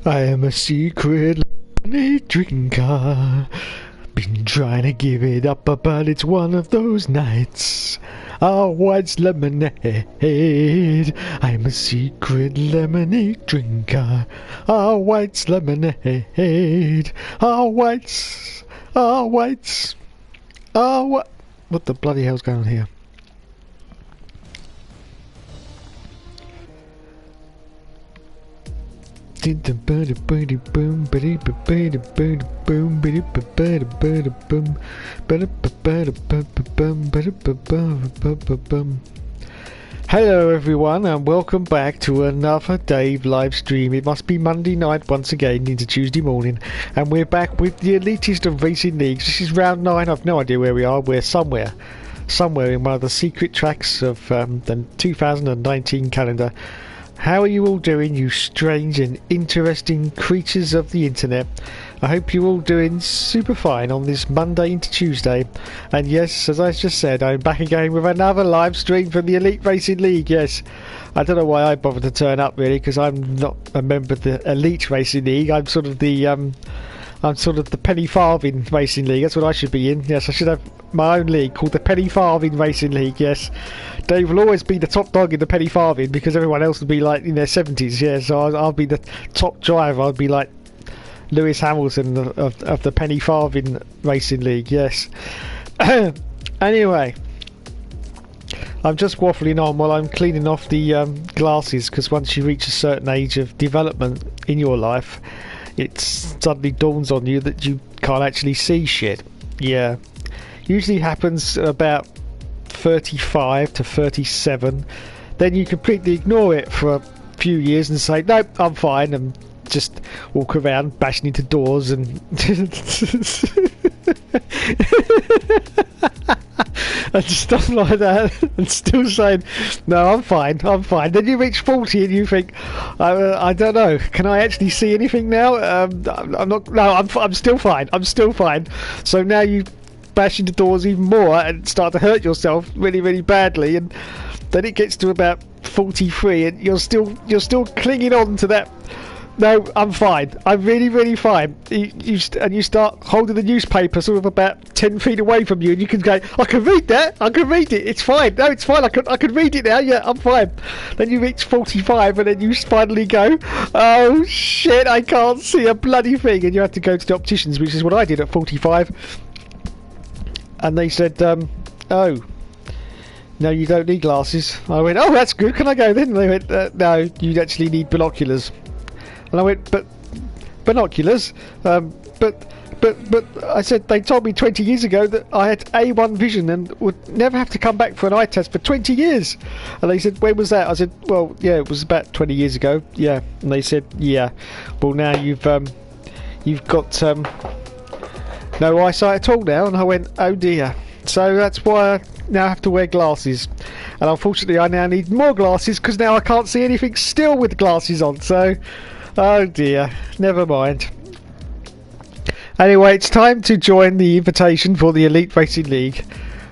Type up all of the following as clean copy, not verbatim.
I am a secret lemonade drinker. Been trying to give it up, but it's one of those nights. A white's lemonade. I'm a secret lemonade drinker. A white's lemonade. A white's. A white's. A what? What the bloody hell's going on here? Hello everyone and welcome back to another Dave live stream. It must be Monday night once again into Tuesday morning, and we're back with the elitist of racing leagues. This is round 9. I've no idea where we are. We're somewhere in one of the secret tracks of the 2019 calendar. How are you all doing, you strange and interesting creatures of the internet? I hope you're all doing super fine on this Monday into Tuesday. And yes, as I just said, I'm back again with another live stream from the Elite Racing League. Yes, I don't know why I bothered to turn up really, because I'm not a member of the Elite Racing League. I'm sort of the penny farthing racing league. That's what I should be in. Yes, I should have my own league called the penny farthing racing league. Yes, Dave will always be the top dog in the penny farthing because everyone else will be like in their 70s. Yeah, so I'll be the top driver. I'll be like Lewis Hamilton of the penny farthing racing league. Yes. Anyway, I'm just waffling on while I'm cleaning off the glasses, because once you reach a certain age of development in your life, it suddenly dawns on you that you can't actually see shit. Yeah, usually happens about 35 to 37. Then you completely ignore it for a few years and say, nope, I'm fine, and just walk around bashing into doors and and stuff like that, and still saying, no, I'm fine. Then you reach 40 and you think, I don't know, can I actually see anything now? I'm still fine. So now you bash into doors even more and start to hurt yourself really, really badly, and then it gets to about 43 and you're still clinging on to that. No, I'm fine. I'm really, really fine. You start holding the newspaper sort of about 10 feet away from you, and you can go, I can read that. I can read it. It's fine. No, it's fine. I can read it now. Yeah, I'm fine. Then you reach 45, and then you finally go, oh shit, I can't see a bloody thing, and you have to go to the opticians, which is what I did at 45. And they said, oh, no, you don't need glasses. I went, oh, that's good. Can I go then? And they went, no, you actually need binoculars. And I went, but binoculars? But I said, they told me 20 years ago that I had A1 vision and would never have to come back for an eye test for 20 years. And they said, when was that? I said, well, yeah, it was about 20 years ago. Yeah. And they said, yeah. Well, now you've got no eyesight at all now. And I went, oh dear. So that's why I now have to wear glasses. And unfortunately, I now need more glasses because now I can't see anything still with glasses on. So, oh dear, never mind. Anyway, it's time to join the invitation for the Elite Racing League.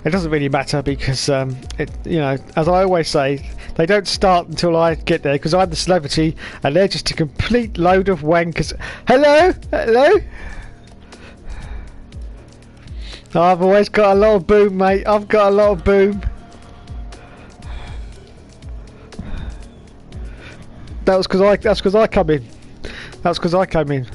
It doesn't really matter because, as I always say, they don't start until I get there because I'm the celebrity and they're just a complete load of wankers. Hello? I've always got a lot of boom, mate. I've got a lot of boom. That's because I come in. That's because I came in.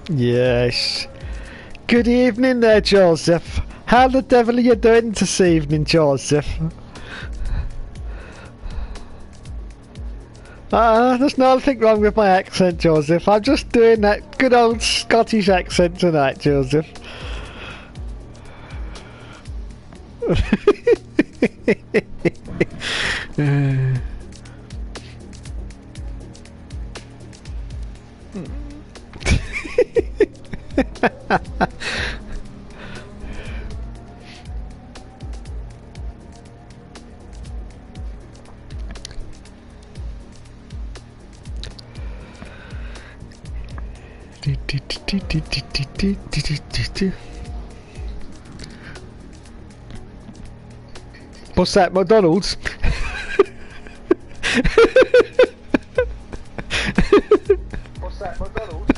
Yes. Good evening there, Joseph. How the devil are you doing this evening, Joseph? There's nothing wrong with my accent, Joseph. I'm just doing that good old Scottish accent tonight, Joseph. What's that, McDonald's? What's that, McDonald's?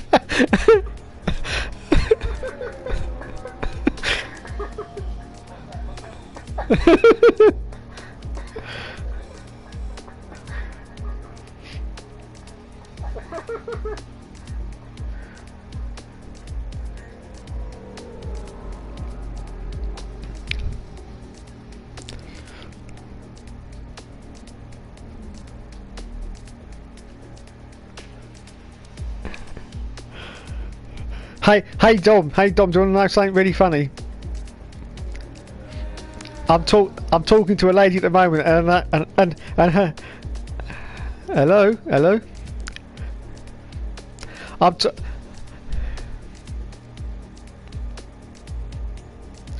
Hey Dom, do you want to know something really funny? I'm talking to a lady at the moment, and her. Hello.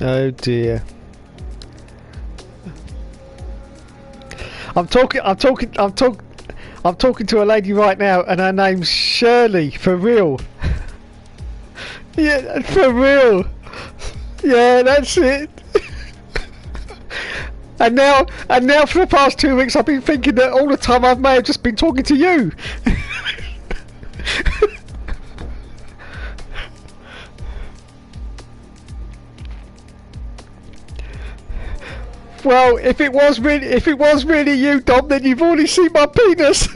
Oh dear. I'm talking to a lady right now, and her name's Shirley, for real. Yeah, for real. Yeah, that's it. And now for the past 2 weeks I've been thinking that all the time I may have just been talking to you. Well, if it was really you, Dom, then you've already seen my penis.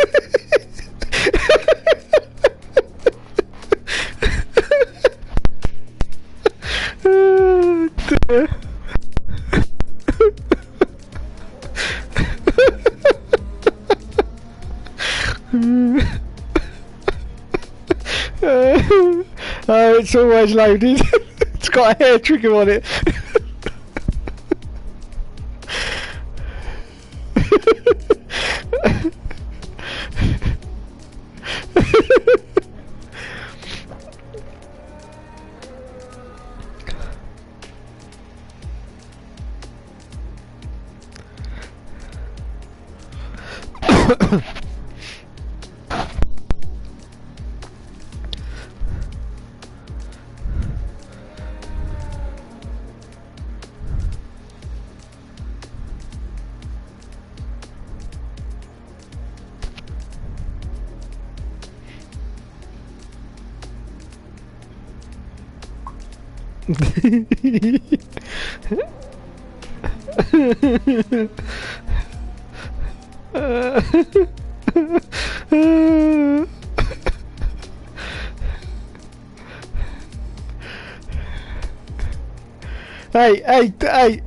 Oh, dear. Oh, it's always loaded. It's got a hair trigger on it.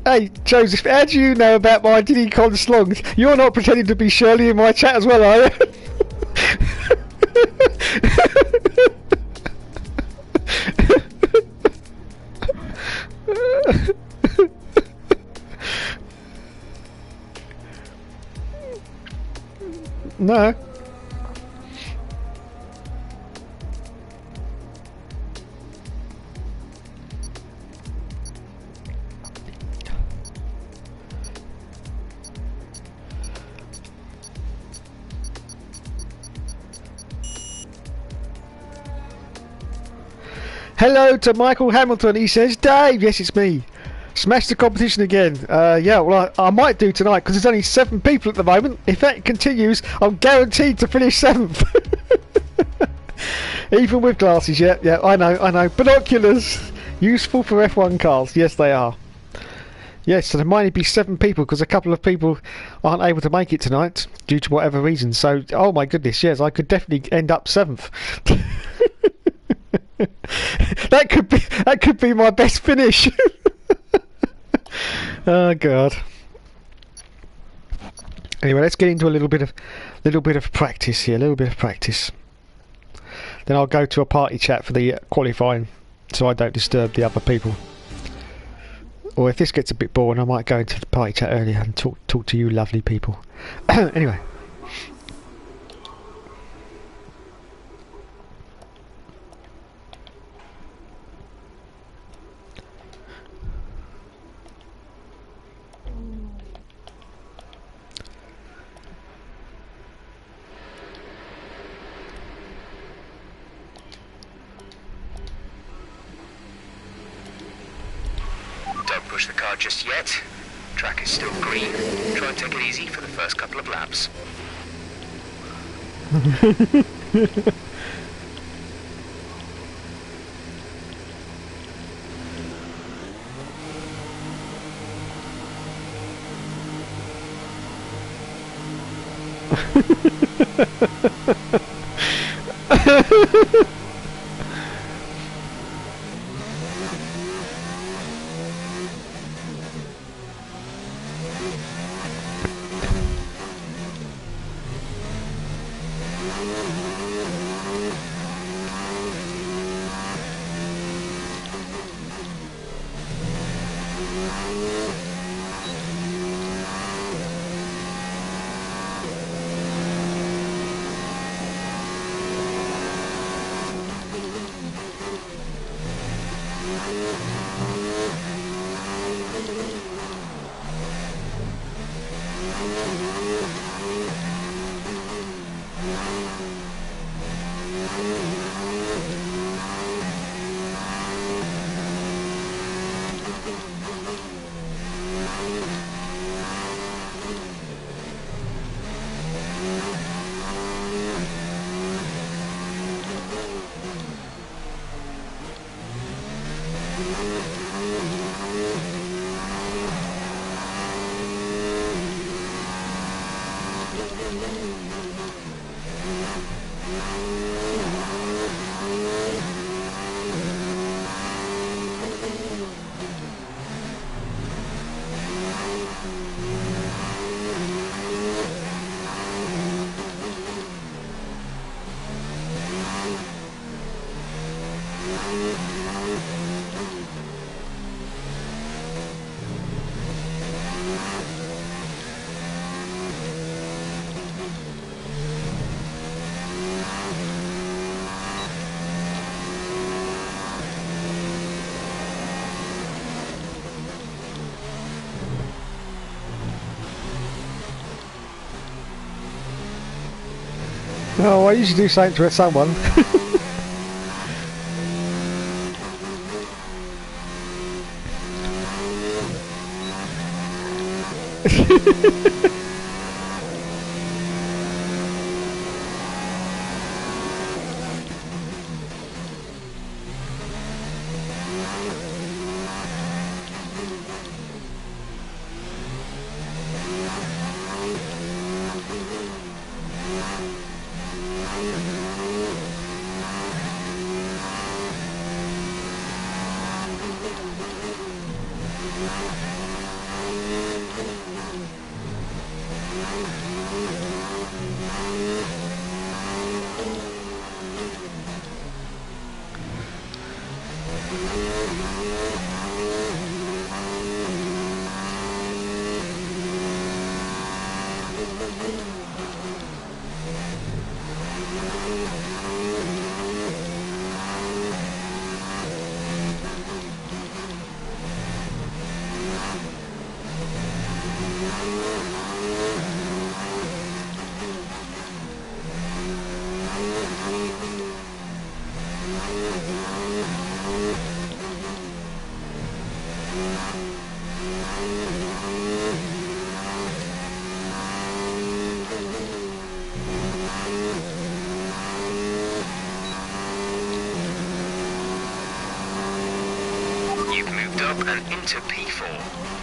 Hey, Joseph, how do you know about my Diddy Con slongs? You're not pretending to be Shirley in my chat as well, are you? No. Hello to Michael Hamilton. He says, Dave, yes, it's me. Smash the competition again. Yeah, well, I might do tonight because there's only 7 people at the moment. If that continues, I'm guaranteed to finish 7th. Even with glasses, yeah, I know. Binoculars, useful for F1 cars. Yes, they are. Yes, so there might only be 7 people because a couple of people aren't able to make it tonight due to whatever reason. So, oh my goodness, yes, I could definitely end up 7th. That could be my best finish. Oh god. Anyway, let's get into a little bit of practice here. A little bit of practice. Then I'll go to a party chat for the qualifying, so I don't disturb the other people. Or if this gets a bit boring, I might go into the party chat earlier and talk to you lovely people. Anyway. Don't push the car just yet. Track is still green. Try and take it easy for the first couple of laps. Oh, I usually do something to someone. You've moved up and into P4.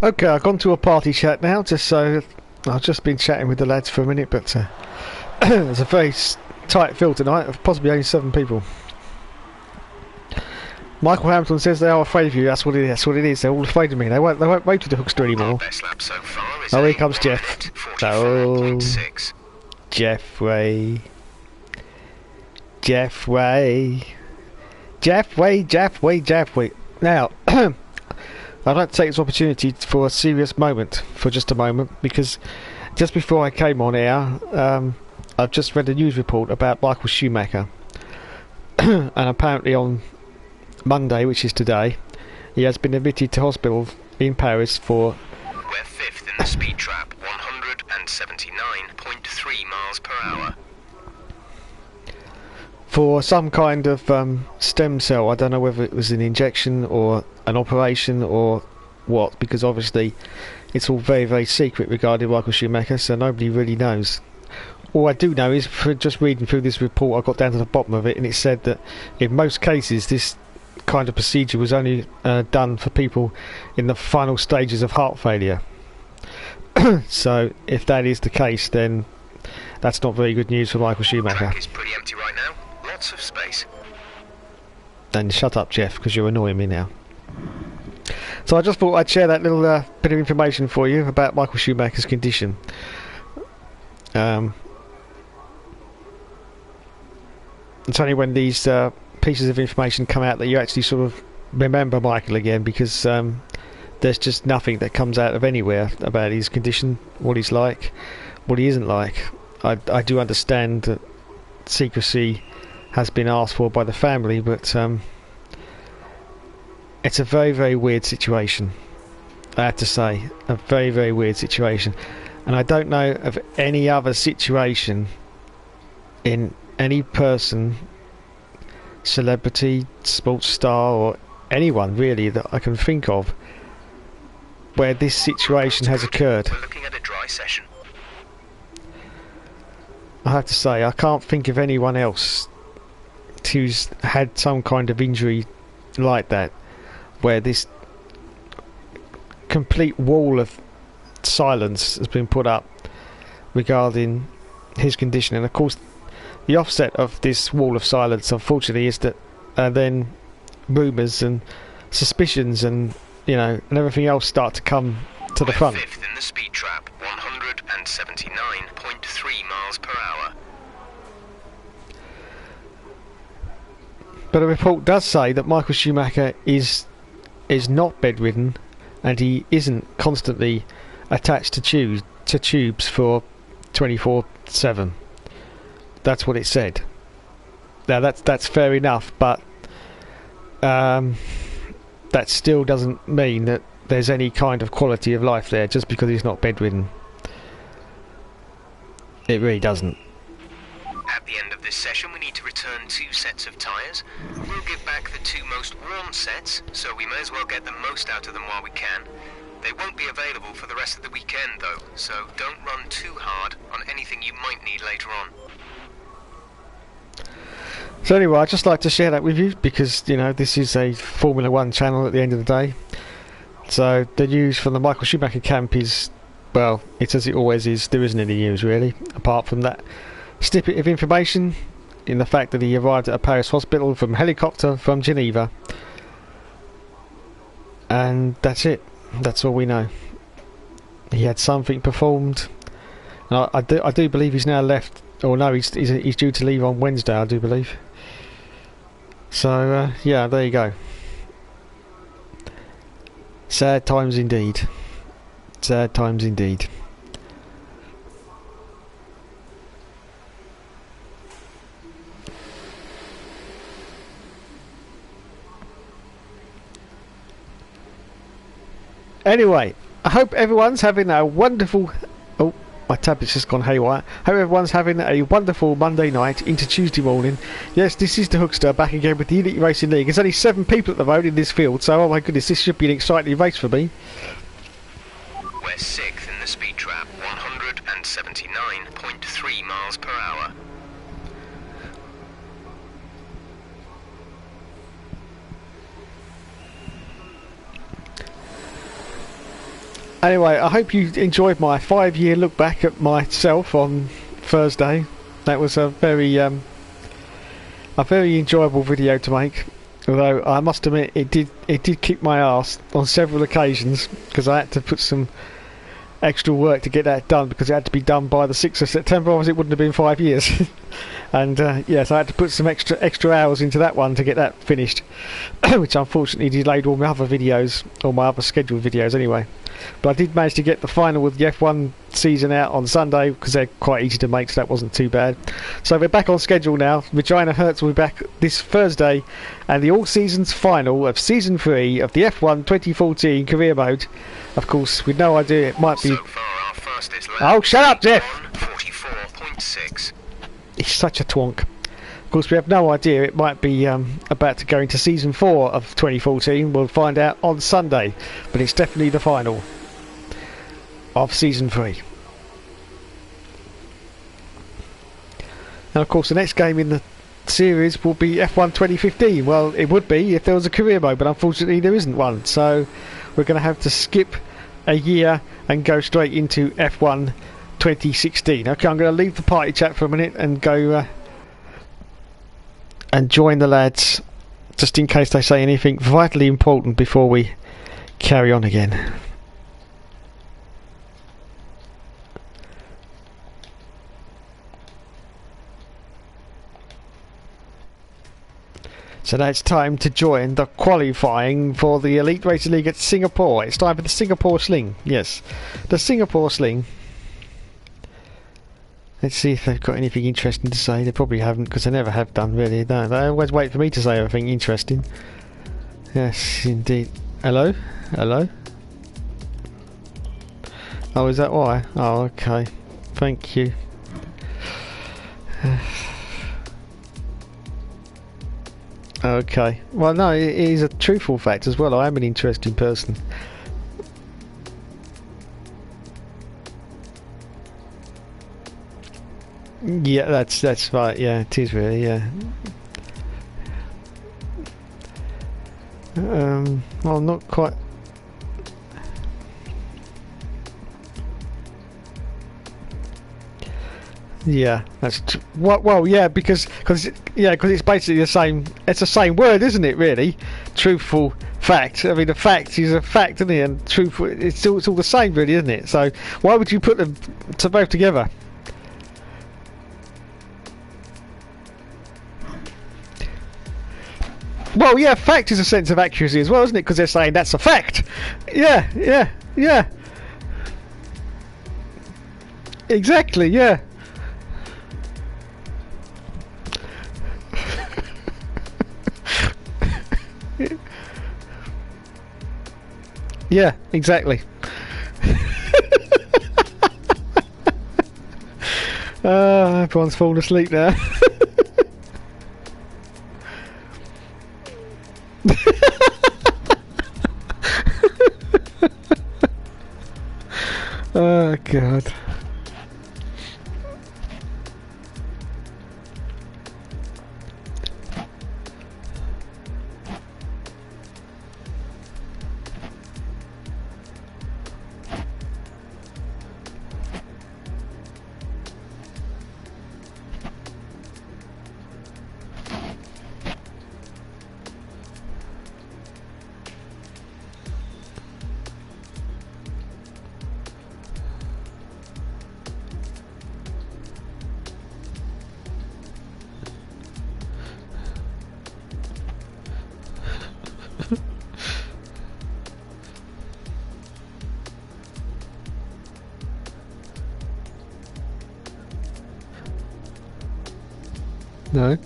Okay, I've gone to a party chat now, just so I've just been chatting with the lads for a minute, but there's a very tight field tonight of possibly only 7 people. Michael Hamilton says they are afraid of you. That's what it is. That's what it is. They're all afraid of me. They won't wait to the Hookster anymore. Best lap so far is Oh, here comes Jeff. Oh, 44.6. Jeffway. Jeffway. Jeffway, Jeffway, Jeffway. Now, I'd like to take this opportunity for a serious moment, for just a moment, because just before I came on air, I've just read a news report about Michael Schumacher. And apparently on Monday, which is today, he has been admitted to hospital in Paris for... We're 5th in the speed trap, 179.3 miles per hour. For some kind of stem cell. I don't know whether it was an injection or an operation or what, because obviously it's all very, very secret regarding Michael Schumacher, so nobody really knows. All I do know is, for just reading through this report, I got down to the bottom of it, and it said that in most cases this kind of procedure was only done for people in the final stages of heart failure. So if that is the case, then that's not very good news for Michael Schumacher. Track is pretty empty right now. Lots of space. And shut up, Jeff, because you're annoying me now. So I just thought I'd share that little bit of information for you about Michael Schumacher's condition. It's only when these pieces of information come out that you actually sort of remember Michael again, because there's just nothing that comes out of anywhere about his condition, what he's like, what he isn't like. I do understand that secrecy has been asked for by the family, but it's a very, very weird situation. I have to say, a very, very weird situation, and I don't know of any other situation in any person, celebrity, sports star, or anyone really that I can think of where this situation has occurred. We're looking at a dry session. I have to say, I can't think of anyone else who's had some kind of injury like that, where this complete wall of silence has been put up regarding his condition. And of course, the offset of this wall of silence, unfortunately, is that then rumours and suspicions and, you know, and everything else start to come to the front. We're 5th in the speed trap, 179.3 miles per hour. But a report does say that Michael Schumacher is not bedridden, and he isn't constantly attached to tubes for 24/7. That's what it said. Now that's fair enough, but that still doesn't mean that there's any kind of quality of life there just because he's not bedridden. It really doesn't. At the end of this session, we need to return 2 sets of tyres. We'll give back the 2 most worn sets, so we may as well get the most out of them while we can. They won't be available for the rest of the weekend, though, so don't run too hard on anything you might need later on. So anyway, I'd just like to share that with you because, you know, this is a Formula 1 channel at the end of the day. So the news from the Michael Schumacher camp is, well, it's as it always is. There isn't any news really, apart from that snippet of information in the fact that he arrived at a Paris hospital from helicopter from Geneva. And that's it. That's all we know. He had something performed. And I do believe he's now left. Or no, he's due to leave on Wednesday, I do believe. So, yeah, there you go. Sad times indeed. Sad times indeed. Anyway, I hope everyone's having a wonderful... Oh, my tablet's just gone haywire. Hope everyone's having a wonderful Monday night into Tuesday morning. Yes, this is the Hookster back again with the Elite Racing League. There's only 7 people at the moment in this field, so oh my goodness, this should be an exciting race for me. We're 6th in the speed trap, 179.3 miles per hour. Anyway, I hope you enjoyed my 5-year look back at myself on Thursday. That was a very enjoyable video to make. Although I must admit, it did kick my arse on several occasions because I had to put some extra work to get that done because it had to be done by the 6th of September. Otherwise, it wouldn't have been 5 years. And yes, I had to put some extra hours into that one to get that finished, which unfortunately delayed all my other videos, all my other scheduled videos anyway. But I did manage to get the final with the F1 season out on Sunday because they're quite easy to make, so that wasn't too bad. So we're back on schedule now. Regina Hertz will be back this Thursday, and the all-seasons final of Season 3 of the F1 2014 career mode. Of course, with no idea, it might be... So far, our fastest lap Oh, shut up, Jeff! 44.6. He's such a twonk. Of course, we have no idea. It might be about to go into Season 4 of 2014. We'll find out on Sunday. But it's definitely the final of Season 3. And of course, the next game in the series will be F1 2015. Well, it would be if there was a career mode, but unfortunately there isn't one. So we're going to have to skip a year and go straight into F1 2016. Okay, I'm going to leave the party chat for a minute and go and join the lads just in case they say anything vitally important before we carry on again. So now it's time to join the qualifying for the Elite Racing League at Singapore. It's time for the Singapore Sling. Yes, the Singapore Sling. Let's see if they've got anything interesting to say. They probably haven't, because they never have done, really. No, they always wait for me to say everything interesting. Yes, indeed. Hello? Hello? Oh, is that why? Oh, okay. Thank you. Okay. Well, no, it is a truthful fact as well. I am an interesting person. Yeah, that's right. Yeah, it is really. Yeah. Well, not quite. Yeah, that's well, yeah, because it's basically the same. It's the same word, isn't it? Really, truthful fact. I mean, a fact is a fact, isn't it? And truthful, it's all the same, really, isn't it? So why would you put them to both together? Well, yeah, fact is a sense of accuracy as well, isn't it? Because they're saying that's a fact. Yeah, yeah, yeah. Exactly, yeah. Yeah, exactly. Everyone's fallen asleep now. Oh God. No.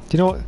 Do you know what?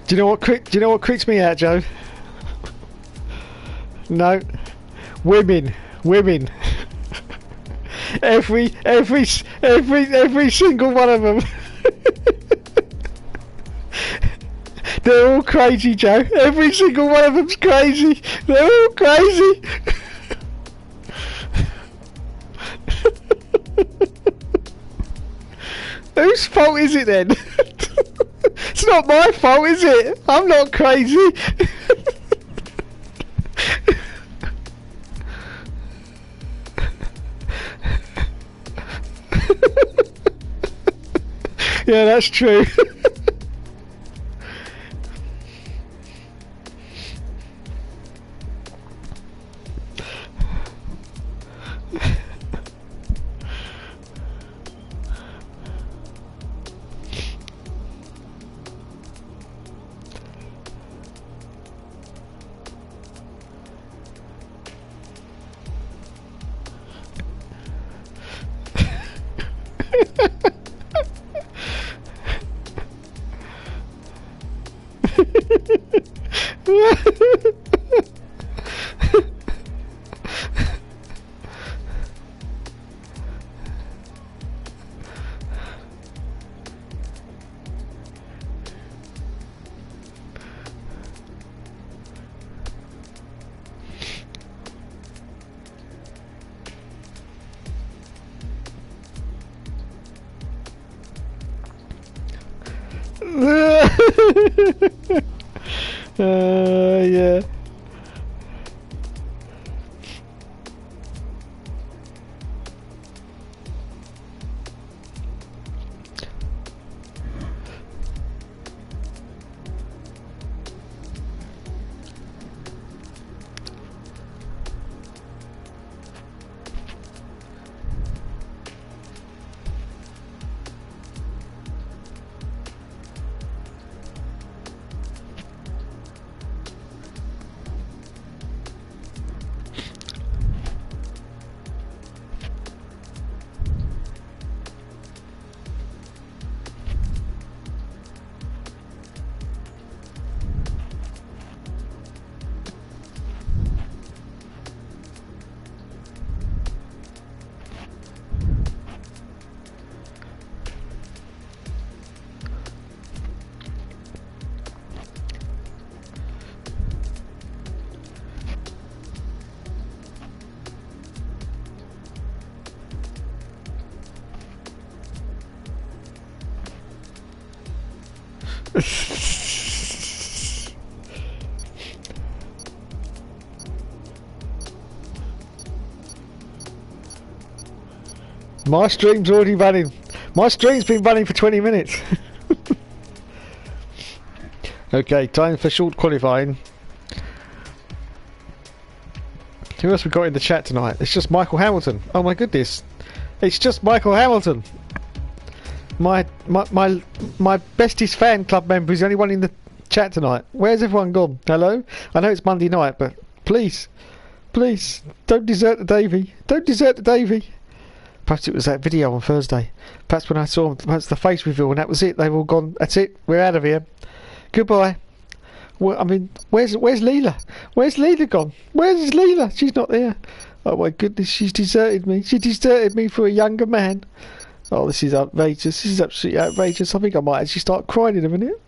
Do you know what? Do you know what creeps me out, Joe? No, women. every single one of them. They're all crazy, Joe. Every single one of them's crazy. They're all crazy. Whose fault is it then? It's not my fault, is it? I'm not crazy. Yeah, that's true. Yeah. My stream's already running. My stream's been running for 20 minutes. Okay, time for short qualifying. Who else we got in the chat tonight? It's just Michael Hamilton. Oh my goodness. It's just Michael Hamilton. my bestest fan club member is the only one in the chat tonight. Where's everyone gone? Hello? I know it's Monday night, but please, don't desert the Davy. Don't desert the Davy. Perhaps it was that video on Thursday. Perhaps when I saw perhaps the face reveal and that was it. They've all gone. That's it. We're out of here. Goodbye. Well, I mean, where's Leela? Where's Leela gone? Where's Leela? She's not there. Oh my goodness, she's deserted me. She deserted me for a younger man. Oh, this is outrageous. This is absolutely outrageous. I think I might actually start crying in a minute.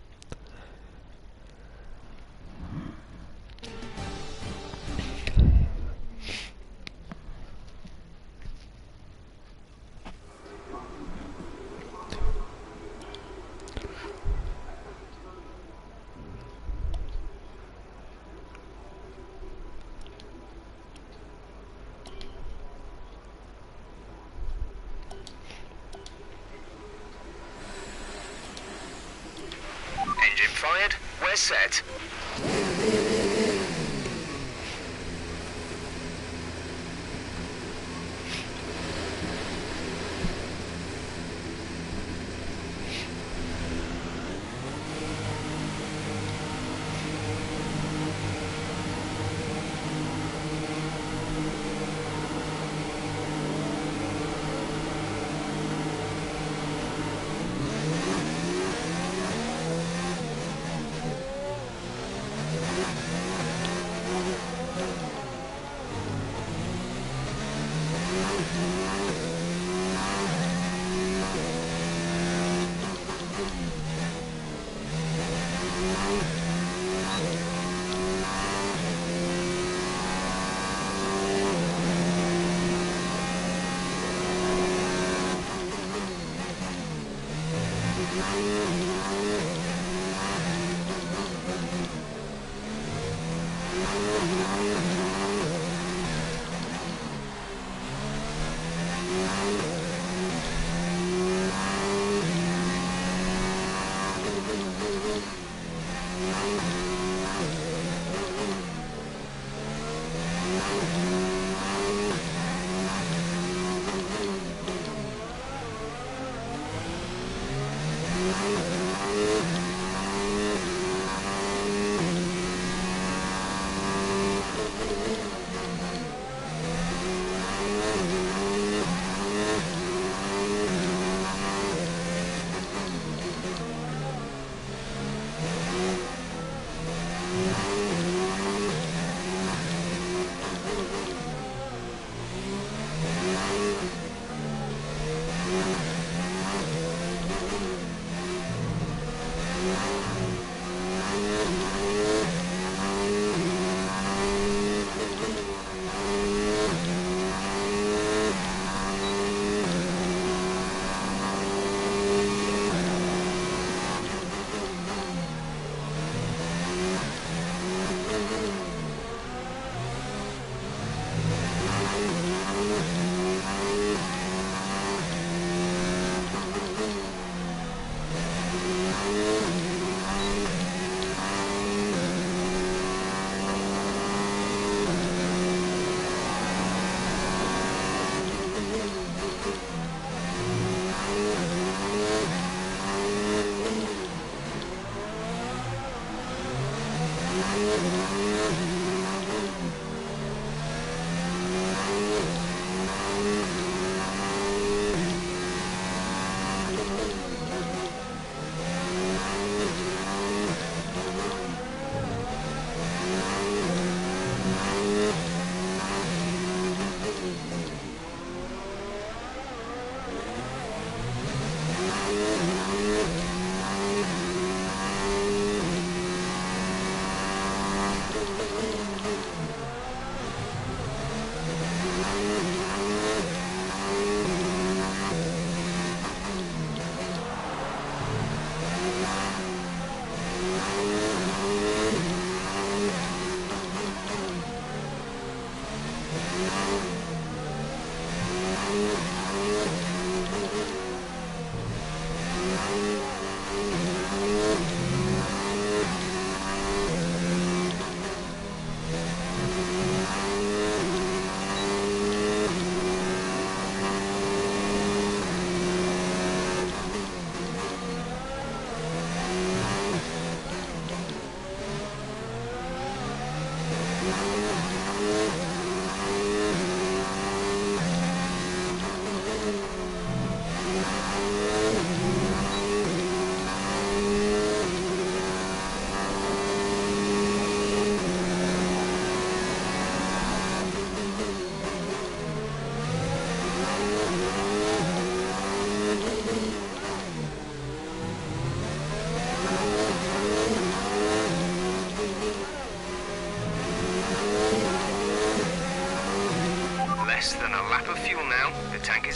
Engine fired. We're set.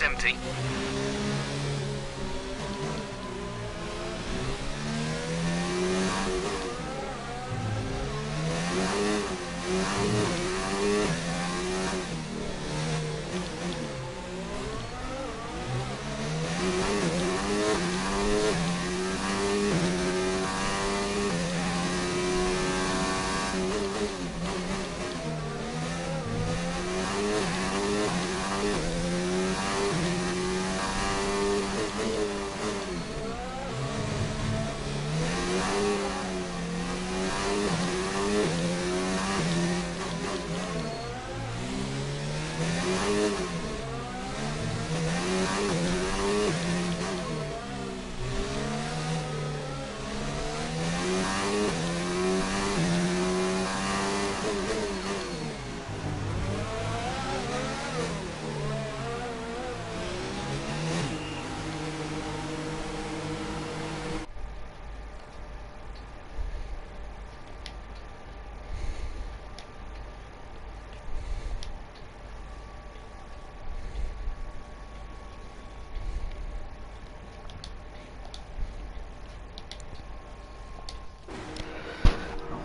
empty.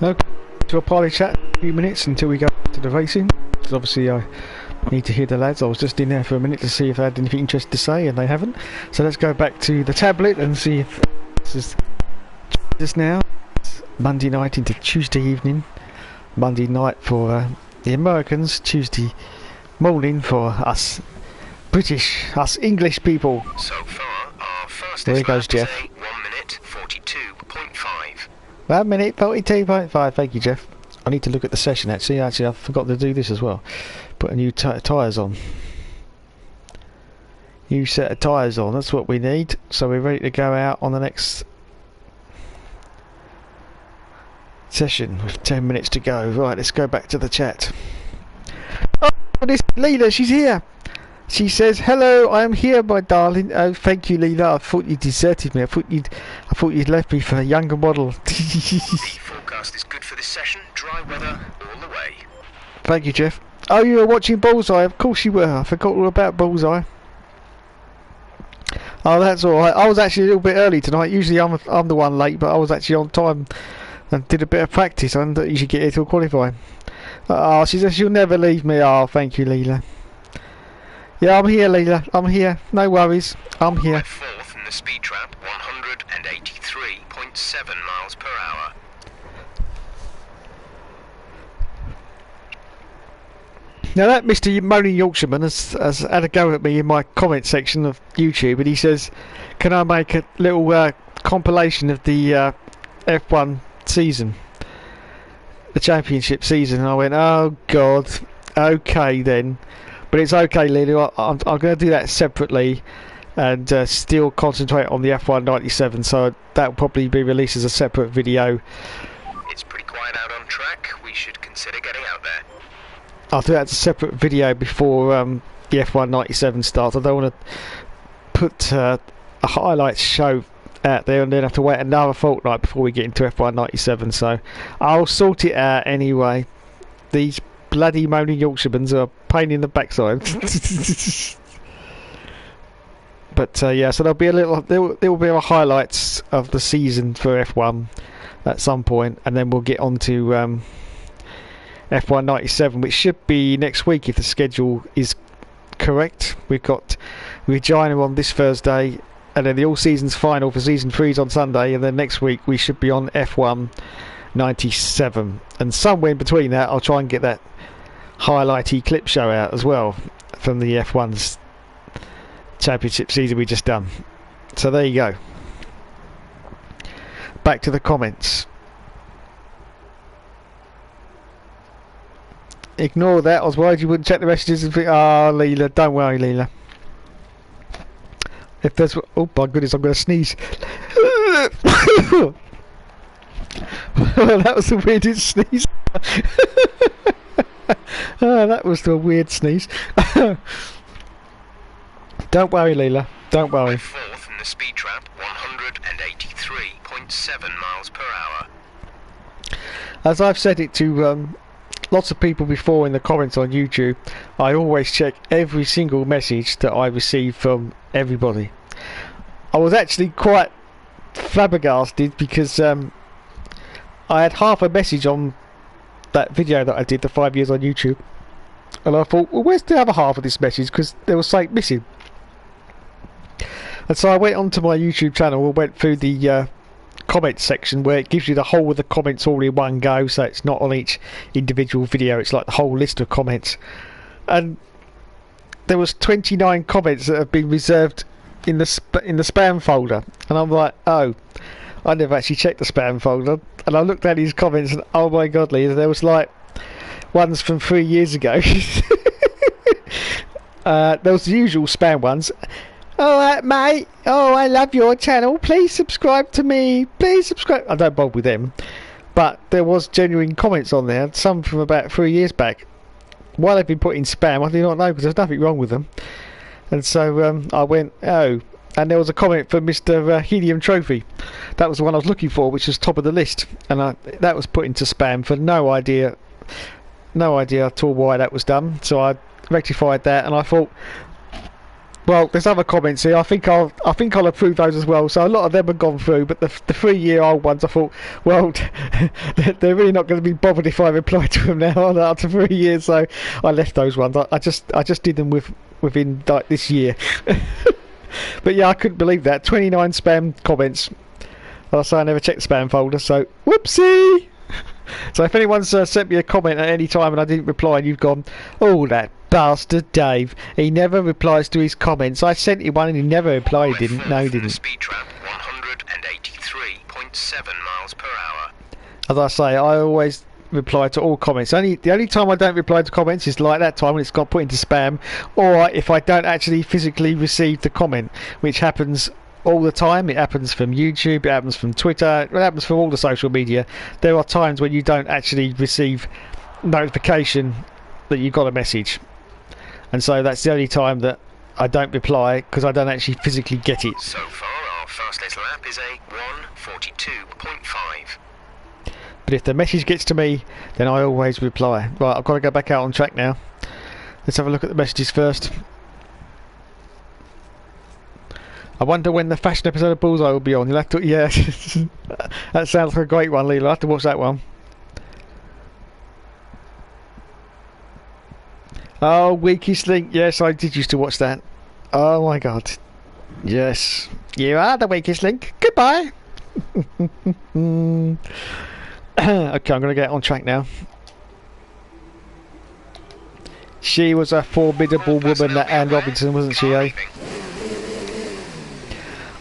Okay, to a party chat a few minutes until we go to the racing, because obviously I need to hear the lads. I was just in there for a minute to see if they had anything interesting to say, and they haven't. So let's go back to the tablet and see if this is just now. It's Monday night into Tuesday evening. Monday night for the Americans, Tuesday morning for us British, us English people. So far, our fastest There he goes, lap is Jeff. a 1 minute 42.5. 1 minute 42.5. Thank you, Jeff. I need to look at the session actually. I forgot to do this as well. Put a new tyres on. New set of tyres on. That's what we need. So we're ready to go out on the next session with 10 minutes to go. Right, let's go back to the chat. Oh, this Leela, she's here. She says, "Hello, I am here, my darling." Oh, thank you, Leela. I thought you deserted me. I thought you'd left me for a younger model. The forecast is good for this session. Dry weather all the way. Thank you, Jeff. Oh, you were watching Bullseye. Of course you were. I forgot all about Bullseye. Oh, that's all right. I was actually a little bit early tonight. Usually I'm the one late, but I was actually on time and did a bit of practice. I didn't usually get here till qualifying. Oh, she says she'll never leave me. Oh, thank you, Leela. Yeah, I'm here, Leela. I'm here. No worries. I'm here. We're fourth in the speed trap, 183.7 miles per hour. Now that Mr. Moaning Yorkshireman has had a go at me in my comment section of YouTube, and he says, "Can I make a little compilation of the F1 season, the championship season?" And I went, "Oh God, okay then." But it's okay, Lily. I'm going to do that separately and still concentrate on the F1 97. So that will probably be released as a separate video. It's pretty quiet out on track. We should consider getting out there. I'll do that as a separate video before the F1 97 starts. I don't want to put a highlights show out there and then have to wait another fortnight before we get into F1 97. So I'll sort it out anyway. These bloody Moaning Yorkshiremen are a pain in the backside. But yeah, so there'll be there will be a highlights of the season for F1 at some point, and then we'll get on to F1 97, which should be next week if the schedule is correct. We've got Regina on this Thursday, and then the all seasons final for season 3 is on Sunday, and then next week we should be on F1 97, and somewhere in between that I'll try and get that highlighty clip show out as well from the F1's championship season we just done. So there you go. Back to the comments. Ignore that. I was worried you wouldn't check the messages and think, "Ah, Leela, don't worry, Leela." If there's, oh my goodness, I'm going to sneeze. Well, that was the weirdest sneeze. Oh, that was the weird sneeze. Don't worry, Leela. Don't worry. We're fourth in the speed trap, 183.7 miles per hour. As I've said it to lots of people before in the comments on YouTube, I always check every single message that I receive from everybody. I was actually quite flabbergasted because I had half a message on that video that I did, the 5 years on YouTube, and I thought, well, where's the other half of this message, because there was something missing. And so I went onto my YouTube channel and went through the comments section, where it gives you the whole of the comments all in one go, so it's not on each individual video, it's like the whole list of comments. And there was 29 comments that have been reserved in the spam folder, and I'm like, oh, I never actually checked the spam folder. And I looked at his comments and oh my god, Lee, there was like ones from 3 years ago. There was the usual spam ones. Alright mate, oh I love your channel, please subscribe to me, please subscribe. I don't bother with them, but there was genuine comments on there, some from about 3 years back. Why they've been put in spam I do not know, because there's nothing wrong with them. And so I went, oh, and there was a comment from Mr. Helium Trophy. That was the one I was looking for, which was top of the list, and that was put into spam for no idea at all why that was done. So I rectified that, and I thought, well, there's other comments here. I think I'll approve those as well. So a lot of them have gone through, but the 3-year-old ones, I thought, well, they're really not going to be bothered if I reply to them now after 3 years. So I left those ones. I just did them within like this year. But yeah, I couldn't believe that 29 spam comments. Well, I say I never checked the spam folder, so whoopsie. So if anyone's sent me a comment at any time and I didn't reply, and you've gone, oh, that bastard Dave, he never replies to his comments. I sent him one and he never replied. He didn't. No, he didn't. Speed trap 183.7 miles per hour. As I say, I always reply to all comments. The only time I don't reply to comments is like that time when it's got put into spam, or if I don't actually physically receive the comment, which happens all the time. It happens from YouTube, it happens from Twitter, it happens from all the social media. There are times when you don't actually receive notification that you've got a message, and so that's the only time that I don't reply, because I don't actually physically get it. So far our fastest lap is a 1:42.5. But if the message gets to me, then I always reply. Right, I've got to go back out on track now. Let's have a look at the messages first. I wonder when the fashion episode of Bullseye will be on. You'll have to, yeah. That sounds like a great one, Leela. I'll have to watch that one. Oh, Weakest Link. Yes, I did used to watch that. Oh my god. Yes. You are the weakest link. Goodbye. Okay, I'm going to get on track now. She was a formidable woman, that Anne Robinson, wasn't she, eh?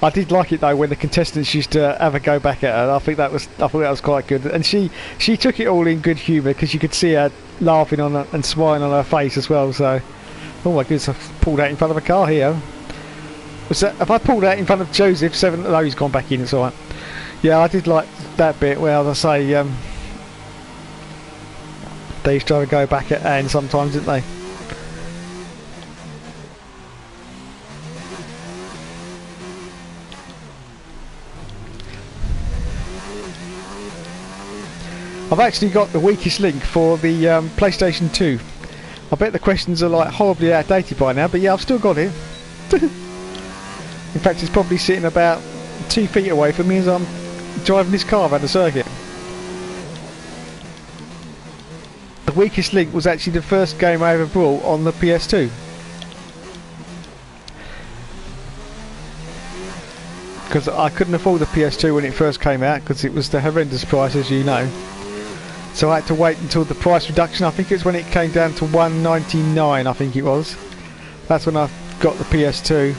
I did like it though when the contestants used to have a go back at her. I thought that was quite good, and she took it all in good humour, because you could see her laughing on her and smiling on her face as well. So, oh my goodness, I've pulled out in front of a car here. Was that? Have I pulled out in front of Joseph? No, he's gone back in. It's alright. Yeah, I did like that bit where, as I say, they used to have a go back at Anne sometimes, didn't they? I've actually got the weakest link for the PlayStation 2. I bet the questions are like horribly outdated by now, but yeah, I've still got it. In fact, it's probably sitting about 2 feet away from me as I'm driving this car around the circuit. The weakest link was actually the first game I ever bought on the PS2. Because I couldn't afford the PS2 when it first came out, because it was the horrendous price, as you know. So I had to wait until the price reduction. I think it's when it came down to $1.99, I think it was. That's when I got the PS2.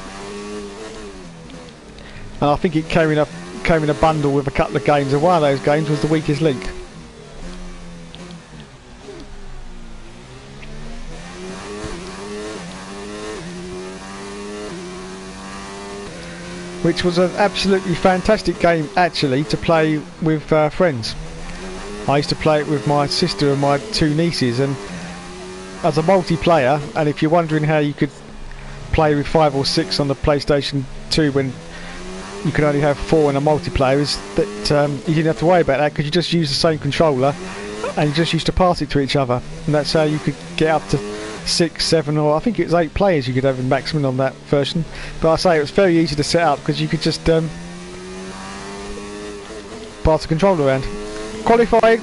And I think it came in a bundle with a couple of games, and one of those games was the weakest link. Which was an absolutely fantastic game, actually, to play with friends. I used to play it with my sister and my 2 nieces, and as a multiplayer, and if you're wondering how you could play with 5 or 6 on the PlayStation 2 when you could only have 4 in a multiplayer, is that you didn't have to worry about that, because you just use the same controller and you just used to pass it to each other, and that's how you could get up to 6, 7, or I think it was 8 players you could have in maximum on that version. But I say it was very easy to set up because you could just pass the controller around. Qualifying.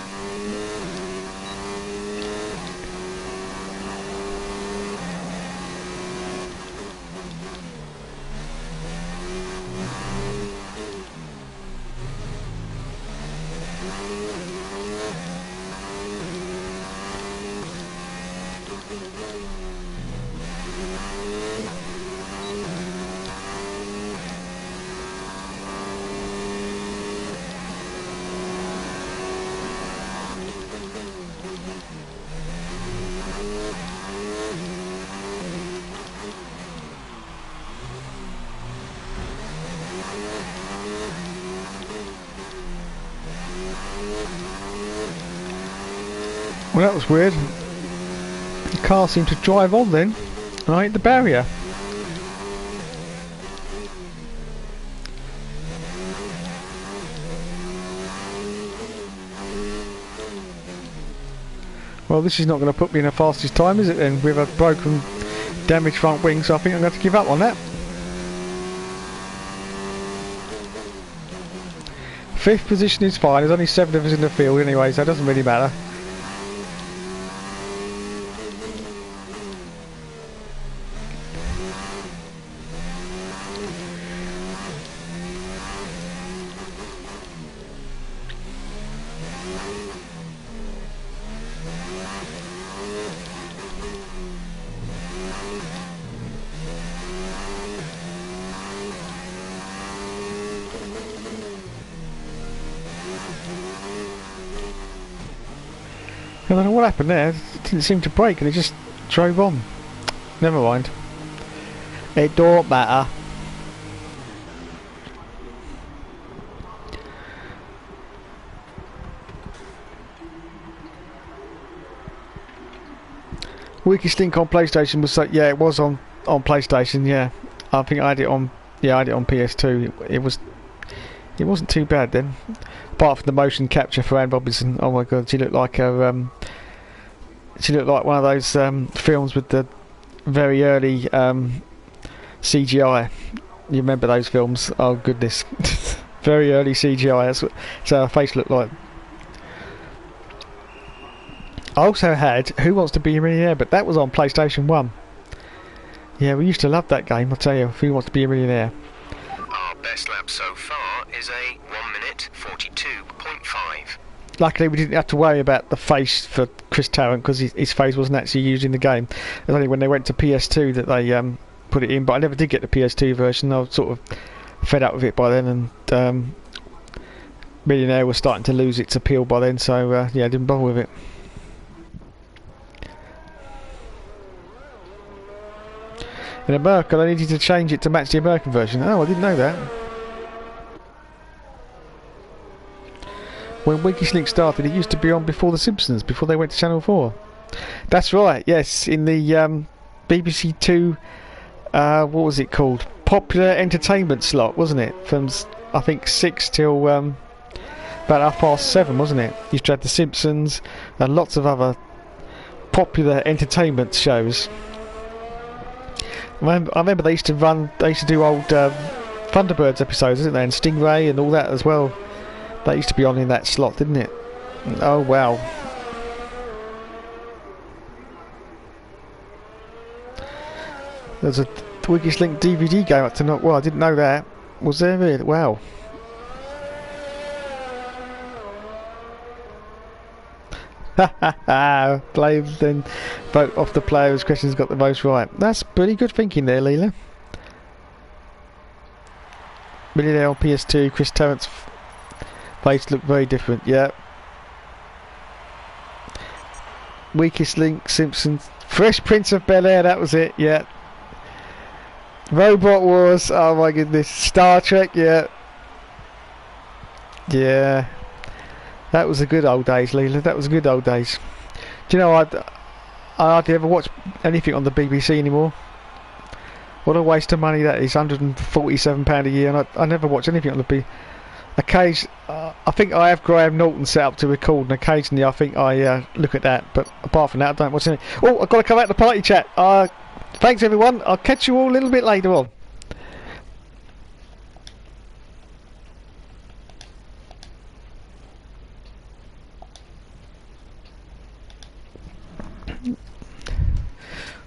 Well, that was weird. The car seemed to drive on then, and I hit the barrier. Well, this is not going to put me in the fastest time, is it then? With a broken, damaged front wing, so I think I'm going to have to give up on that. 5th position is fine. There's only 7 of us in the field anyway, so it doesn't really matter. I don't know what happened there. It didn't seem to brake and it just drove on. Never mind. It don't matter. Weakest link on PlayStation was yeah, it was on PlayStation. Yeah, I think I had it on. Yeah, I had it on PS2. It wasn't too bad then, apart from the motion capture for Anne Robinson. Oh my god, she looked like a she looked like one of those films with the very early CGI. You remember those films? Oh goodness, very early CGI. That's what her face looked like. I also had Who Wants to Be a Millionaire, but that was on PlayStation 1. Yeah, we used to love that game, I'll tell you. Who Wants to Be a Millionaire? Our best lap so far is a 1 minute 42.5. Luckily we didn't have to worry about the face for Chris Tarrant because his face wasn't actually used in the game. It was only when they went to PS2 that they put it in, but I never did get the PS2 version. I was sort of fed up with it by then, and Millionaire was starting to lose its appeal by then, so yeah, I didn't bother with it. In America, they needed to change it to match the American version. Oh, I didn't know that. When Weakest Link started, it used to be on before The Simpsons, before they went to Channel 4. That's right, yes, in the BBC 2, what was it called? Popular Entertainment slot, wasn't it? From, I think, 6 till about 7:30, wasn't it? Used to have The Simpsons and lots of other popular entertainment shows. I remember they used to do old Thunderbirds episodes, didn't they? And Stingray and all that as well. That used to be on in that slot, didn't it? Oh wow. There's a Weakest Link DVD game up to not. Well, I didn't know that. Was there really? Wow. Ha ha ha! Play then vote off the player whose questions got the most right. That's pretty good thinking there, Leela. Millionaire on PS2, Chris Tarrant's face looked very different, yeah. Weakest Link, Simpsons, Fresh Prince of Bel-Air, that was it, yeah. Robot Wars, oh my goodness, Star Trek, yeah. Yeah. That was the good old days, Leela. That was the good old days. Do you know, I hardly ever watch anything on the BBC anymore. What a waste of money that is, £147 a year, and I never watch anything on the BBC. I think I have Graham Norton set up to record, and occasionally I think I look at that. But apart from that, I don't watch anything. Oh, I've got to come out to the party chat. Thanks everyone. I'll catch you all a little bit later on.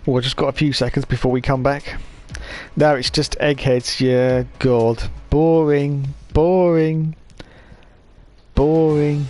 Well, I've just got a few seconds before we come back. No, it's just eggheads. Yeah, God. Boring. Boring. Boring.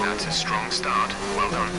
That's a strong start. Well done.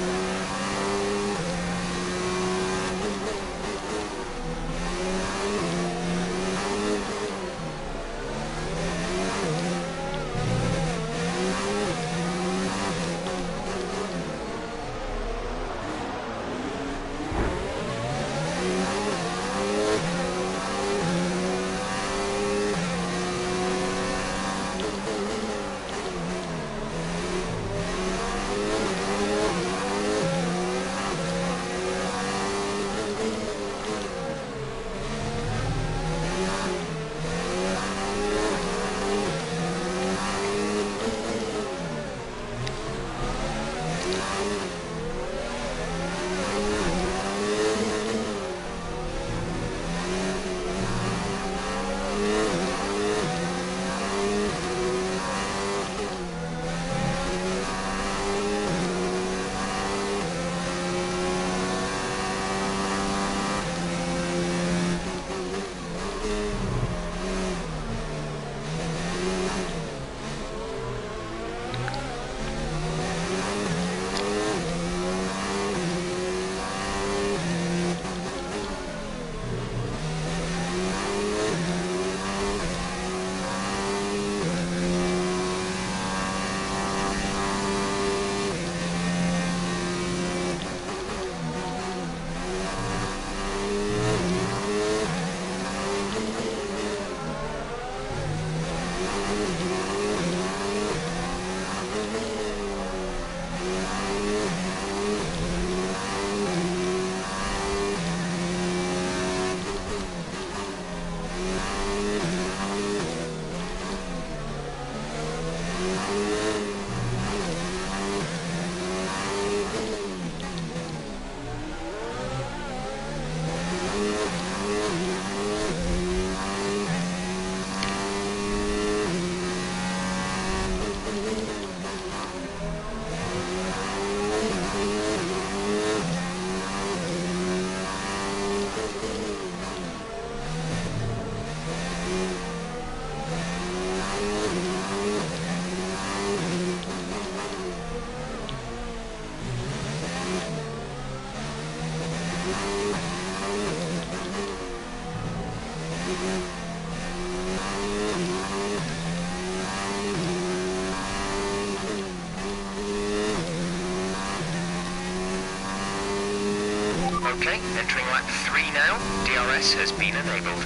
Entering lap 3 now. DRS has been enabled.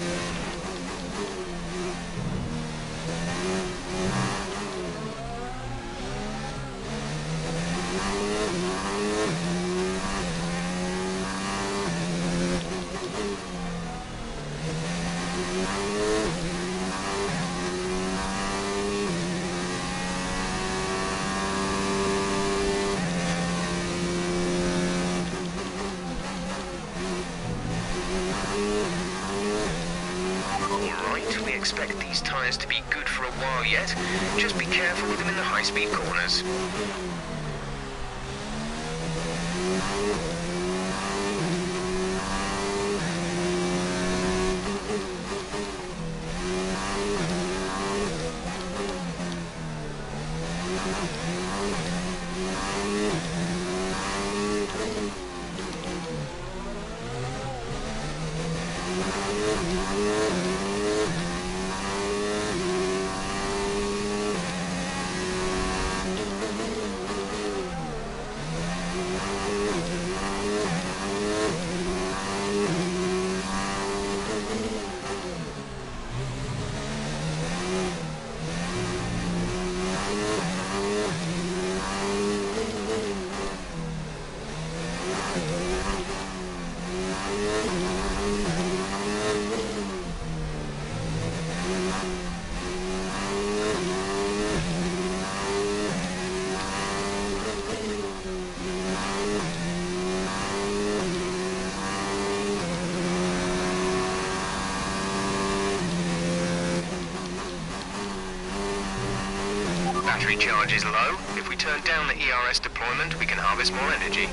Alright, we expect these tyres to be good for a while yet. Just be careful with them in the high-speed corners. Battery charge is low. If we turn down the ERS deployment, we can harvest more energy.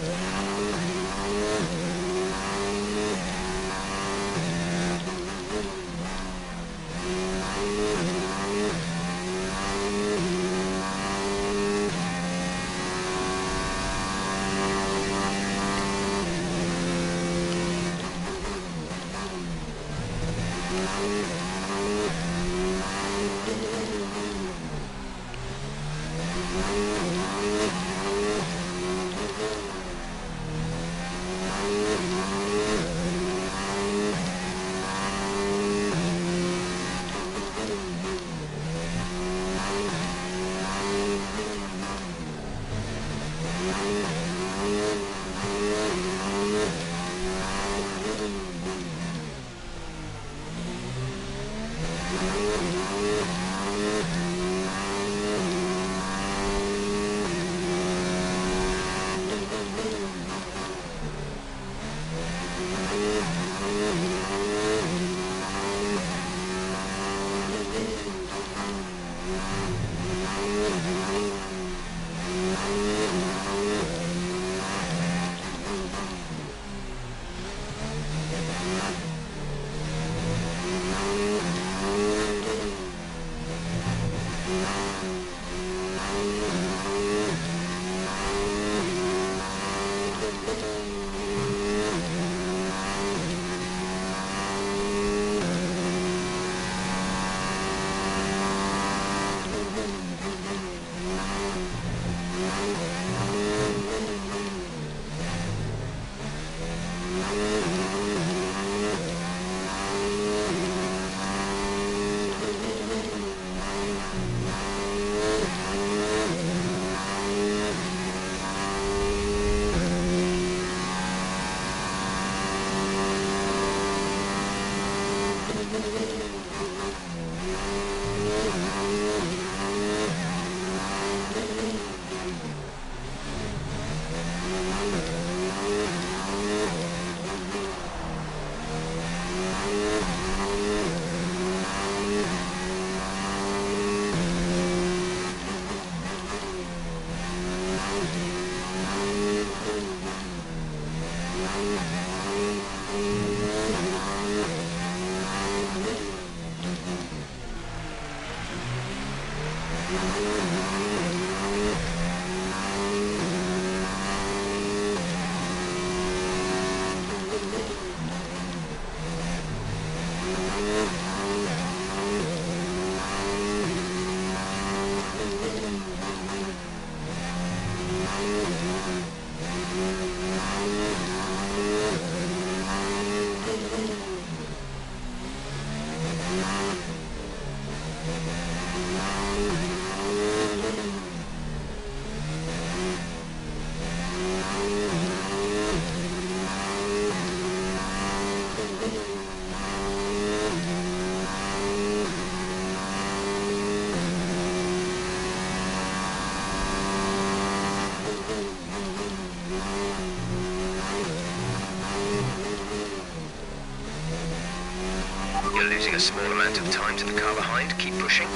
You're losing a small amount of time to the car behind. Keep pushing.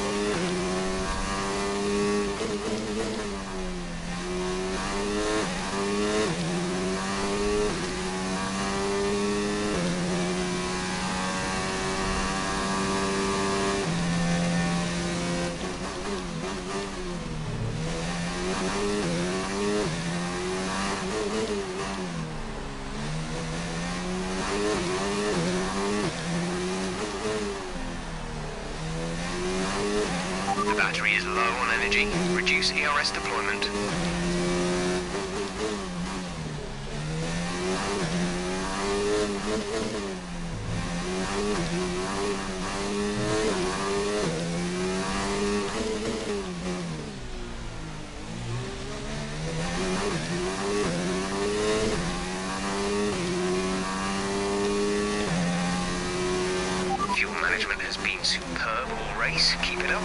The battery is low on energy. Reduce ERS deployment. Fuel management has been superb all race. Keep it up.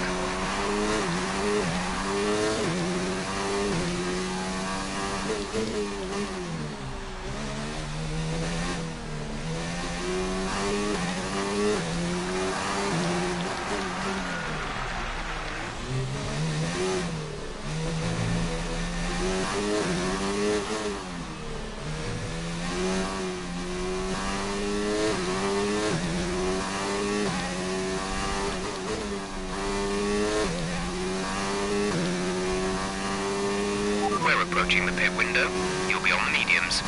We're approaching the pit window. You'll be on the mediums.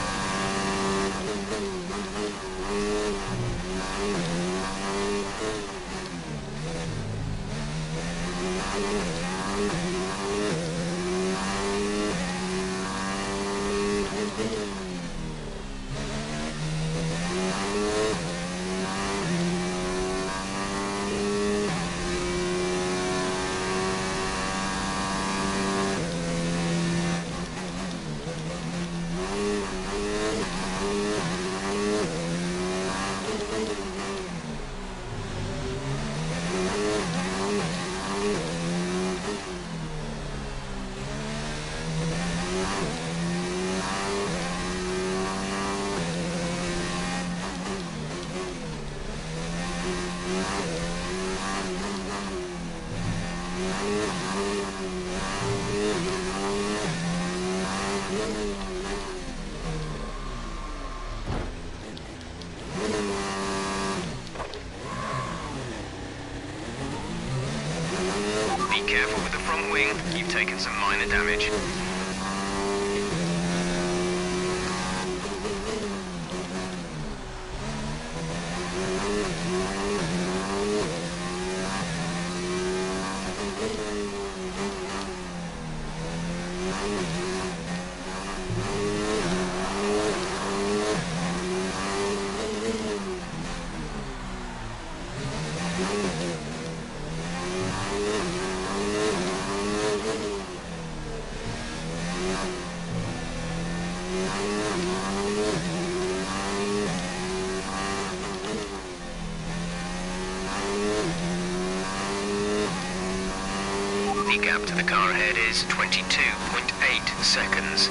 Be careful with the front wing. You've taken some minor damage. The gap to the car ahead is 22.8 seconds.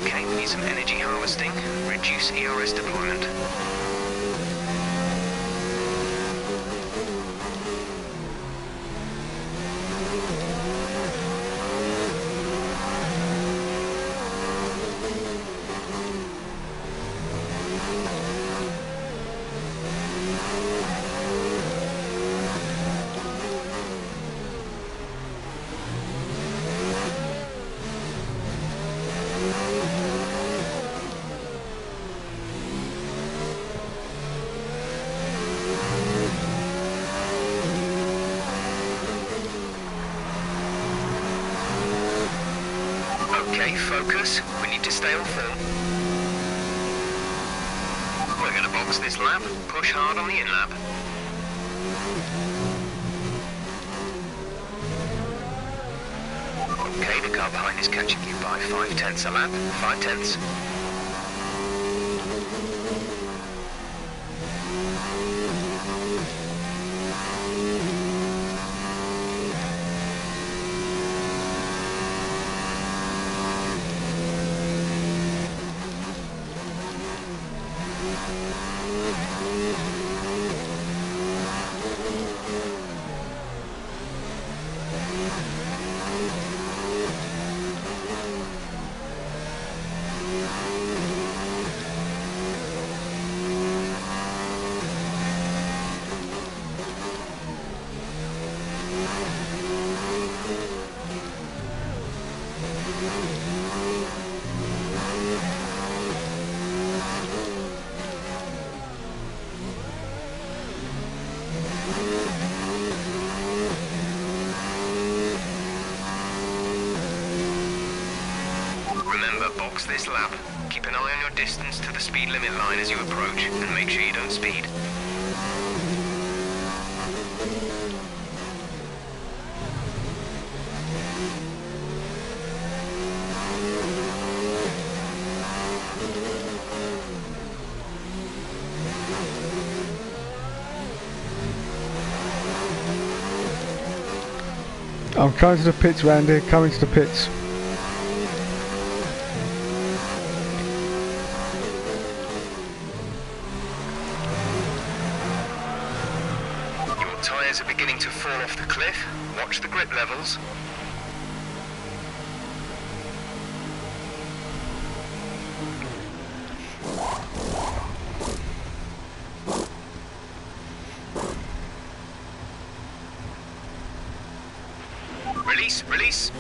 Okay, we need some energy harvesting. Reduce ERS deployment. focus. We need to stay on form. We're going to box this lap. Push hard on the in-lap. Okay, the car behind is catching you by 5/10 a lap. 5/10. Box this lap. Keep an eye on your distance to the speed limit line as you approach, and make sure you don't speed. I'm coming to the pits, Randy. Coming to the pits. Tyres are beginning to fall off the cliff. Watch the grip levels. Release, release.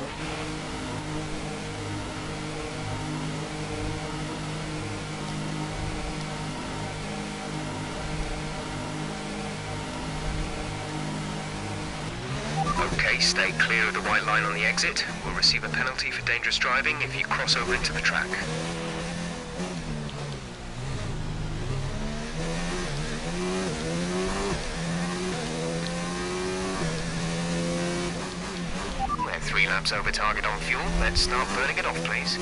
Okay, stay clear of the white line on the exit. We'll receive a penalty for dangerous driving if you cross over into the track. We're 3 laps over target on fuel. Let's start burning it off, please.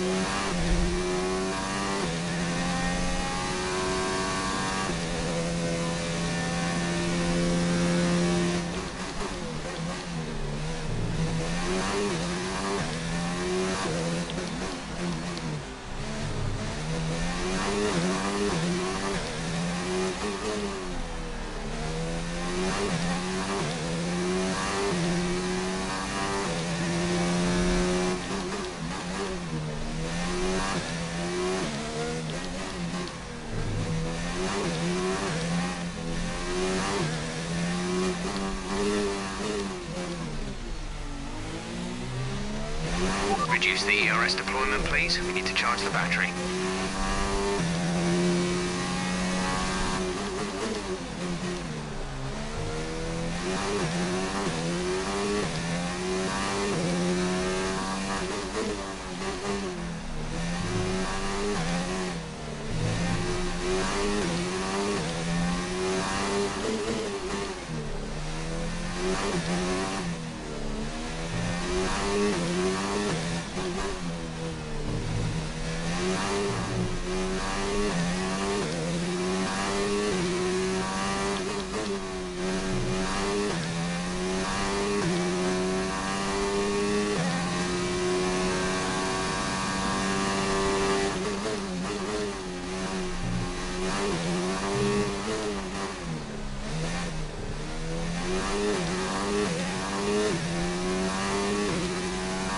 Reduce the ERS deployment, please. We need to charge the battery.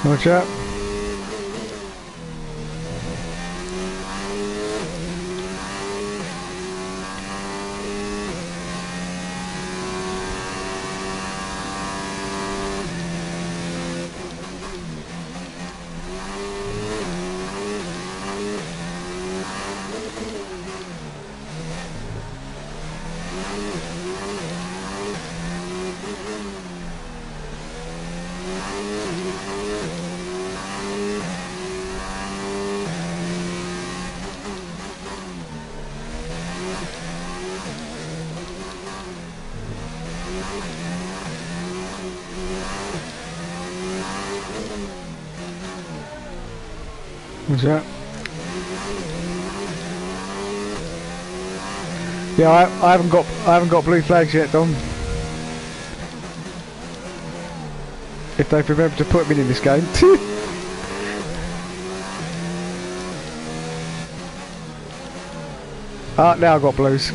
Watch out. What's that? Yeah, I haven't got blue flags yet, Dom. If they've remembered to put me in this game. Ah, now I've got blues.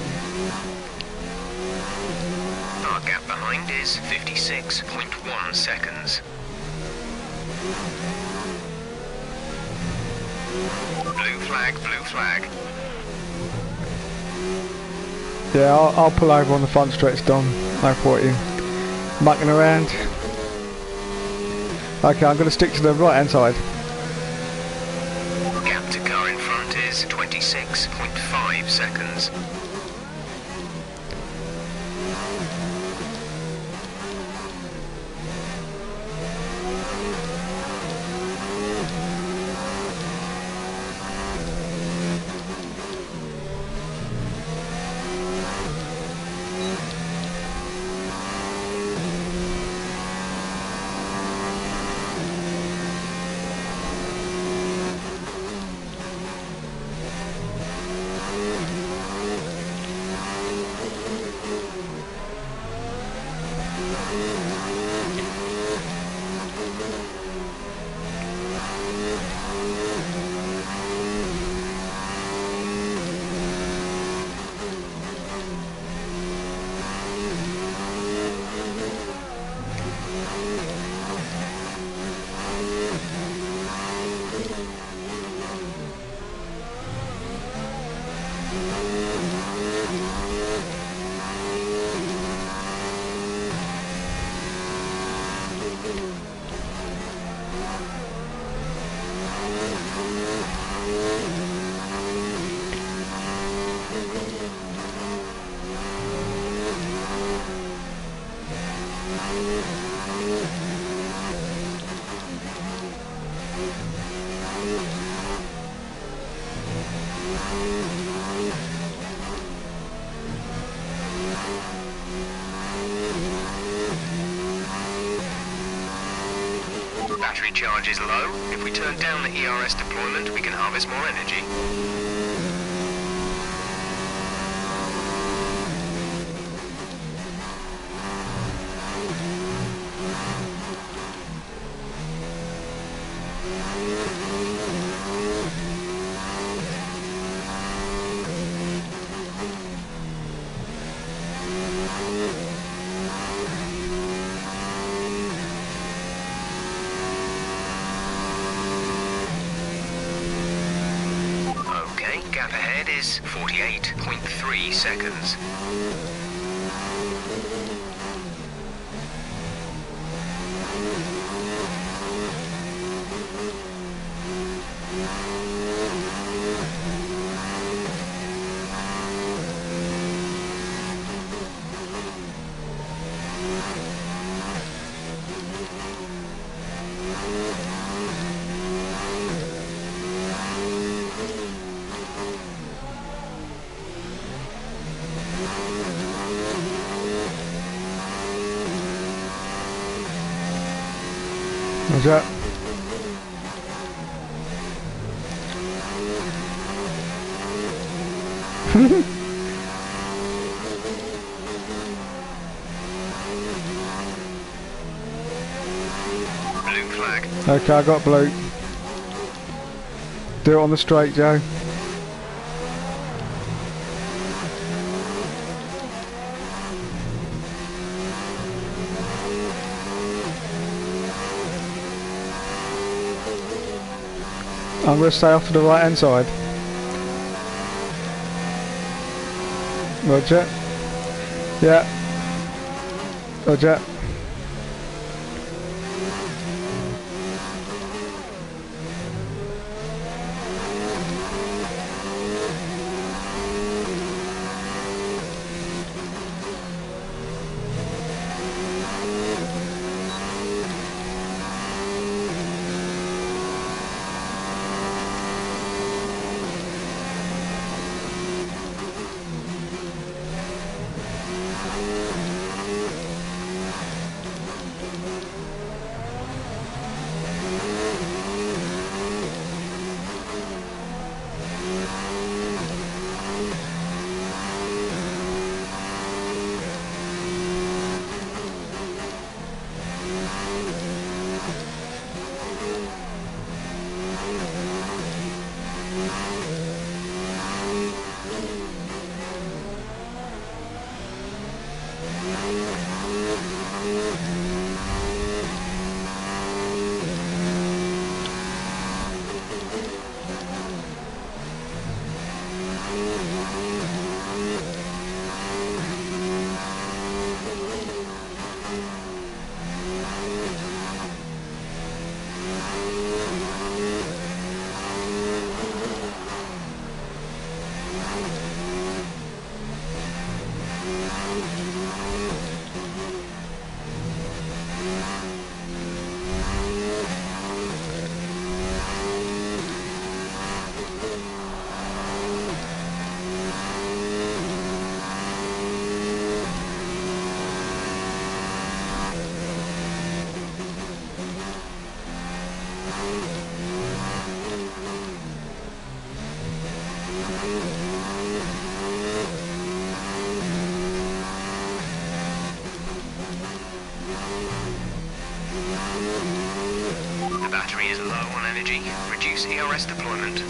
Our gap behind is 56.1 seconds. Blue flag, blue flag. Yeah, I'll pull over on the front stretch, Dom. No point in mucking around. Okay, I'm going to stick to the right hand side. Gap to car in front is 26.5 seconds. Battery charge is low. If we turn down the ERS deployment, we can harvest more energy. Okay, gap ahead is 48.3 seconds. What's that? Blue flag. Okay, I got blue. Do it on the straight, Joe. I'm going to stay off to the right hand side. Roger. Yeah. Roger. ERS deployment.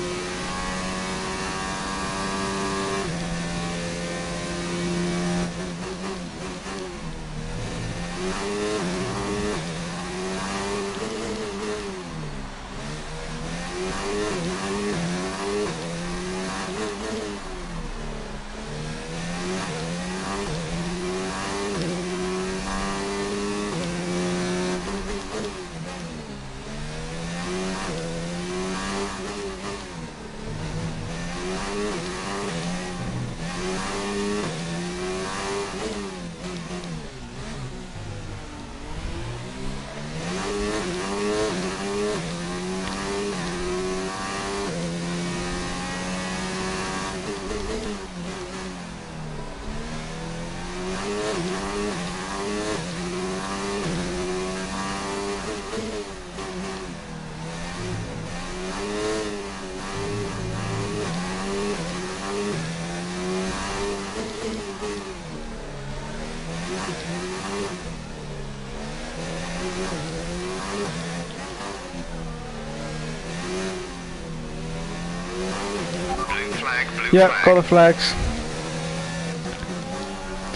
Blue Yep, flag. got the flags.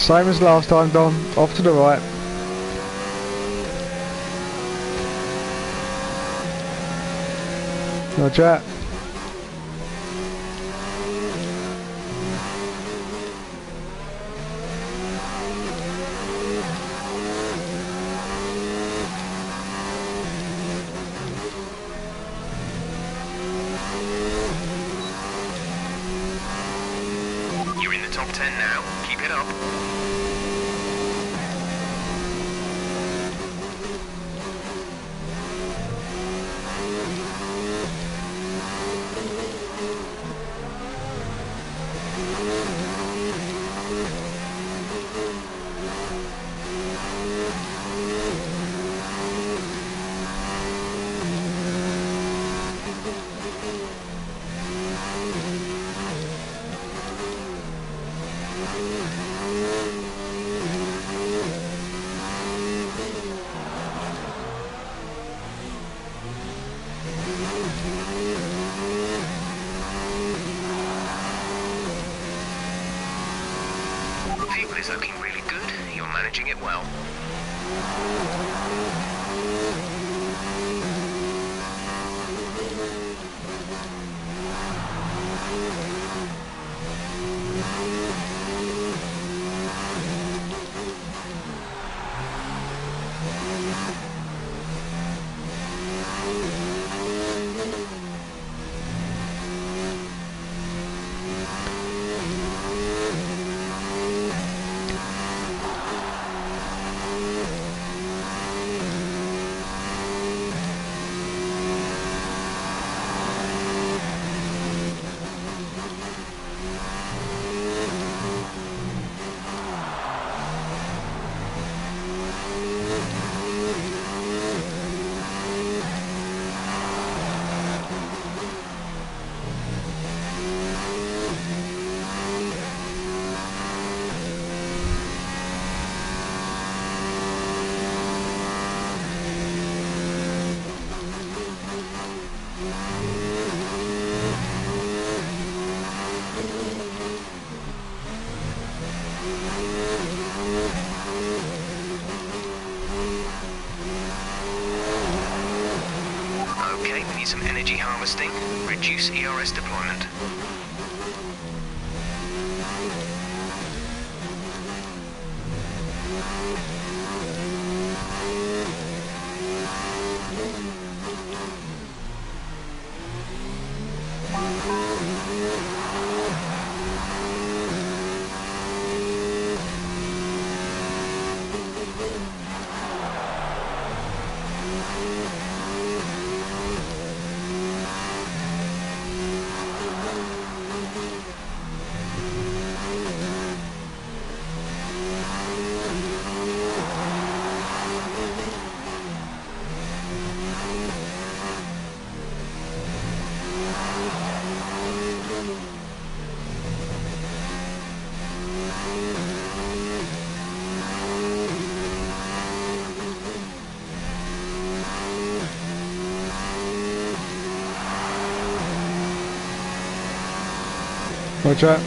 Same as last time, Don. Off to the right. Roger. You're in the top 10 now. Keep it up. Fuel is looking really good. You're managing it well. Okay, we need some energy harvesting. Reduce ERS deployment. Roger.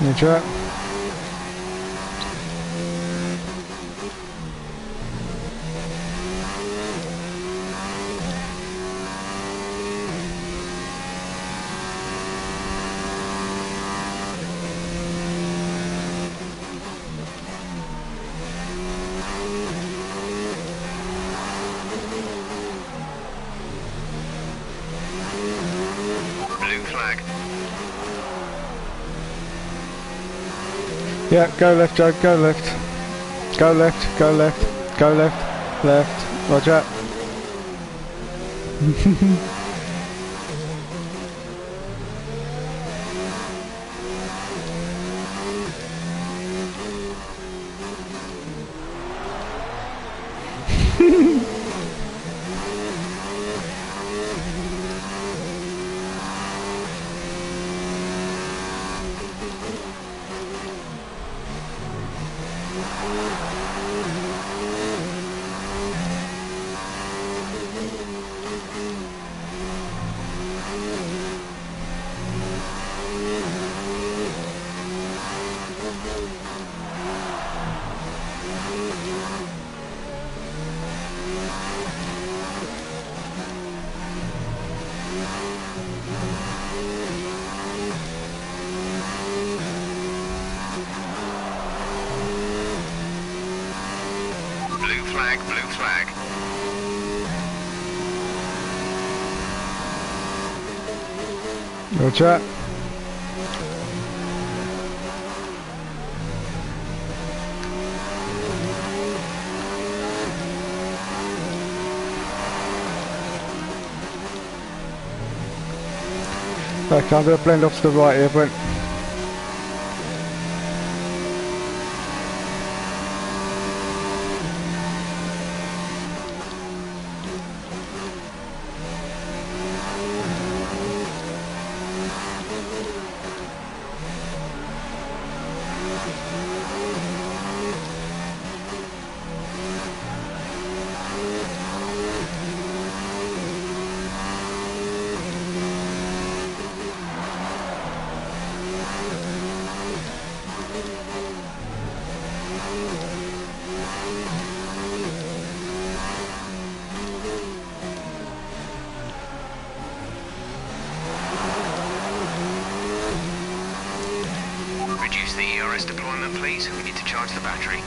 Roger. Blue flag. Yeah, go left, Joe, go left. Go left, go left, go left, left. Roger. Blue flag, blue flag. Roger. Okay, I'm going to blend off to the right here, Brent. Reduce the ERS deployment, please. We need to charge the battery.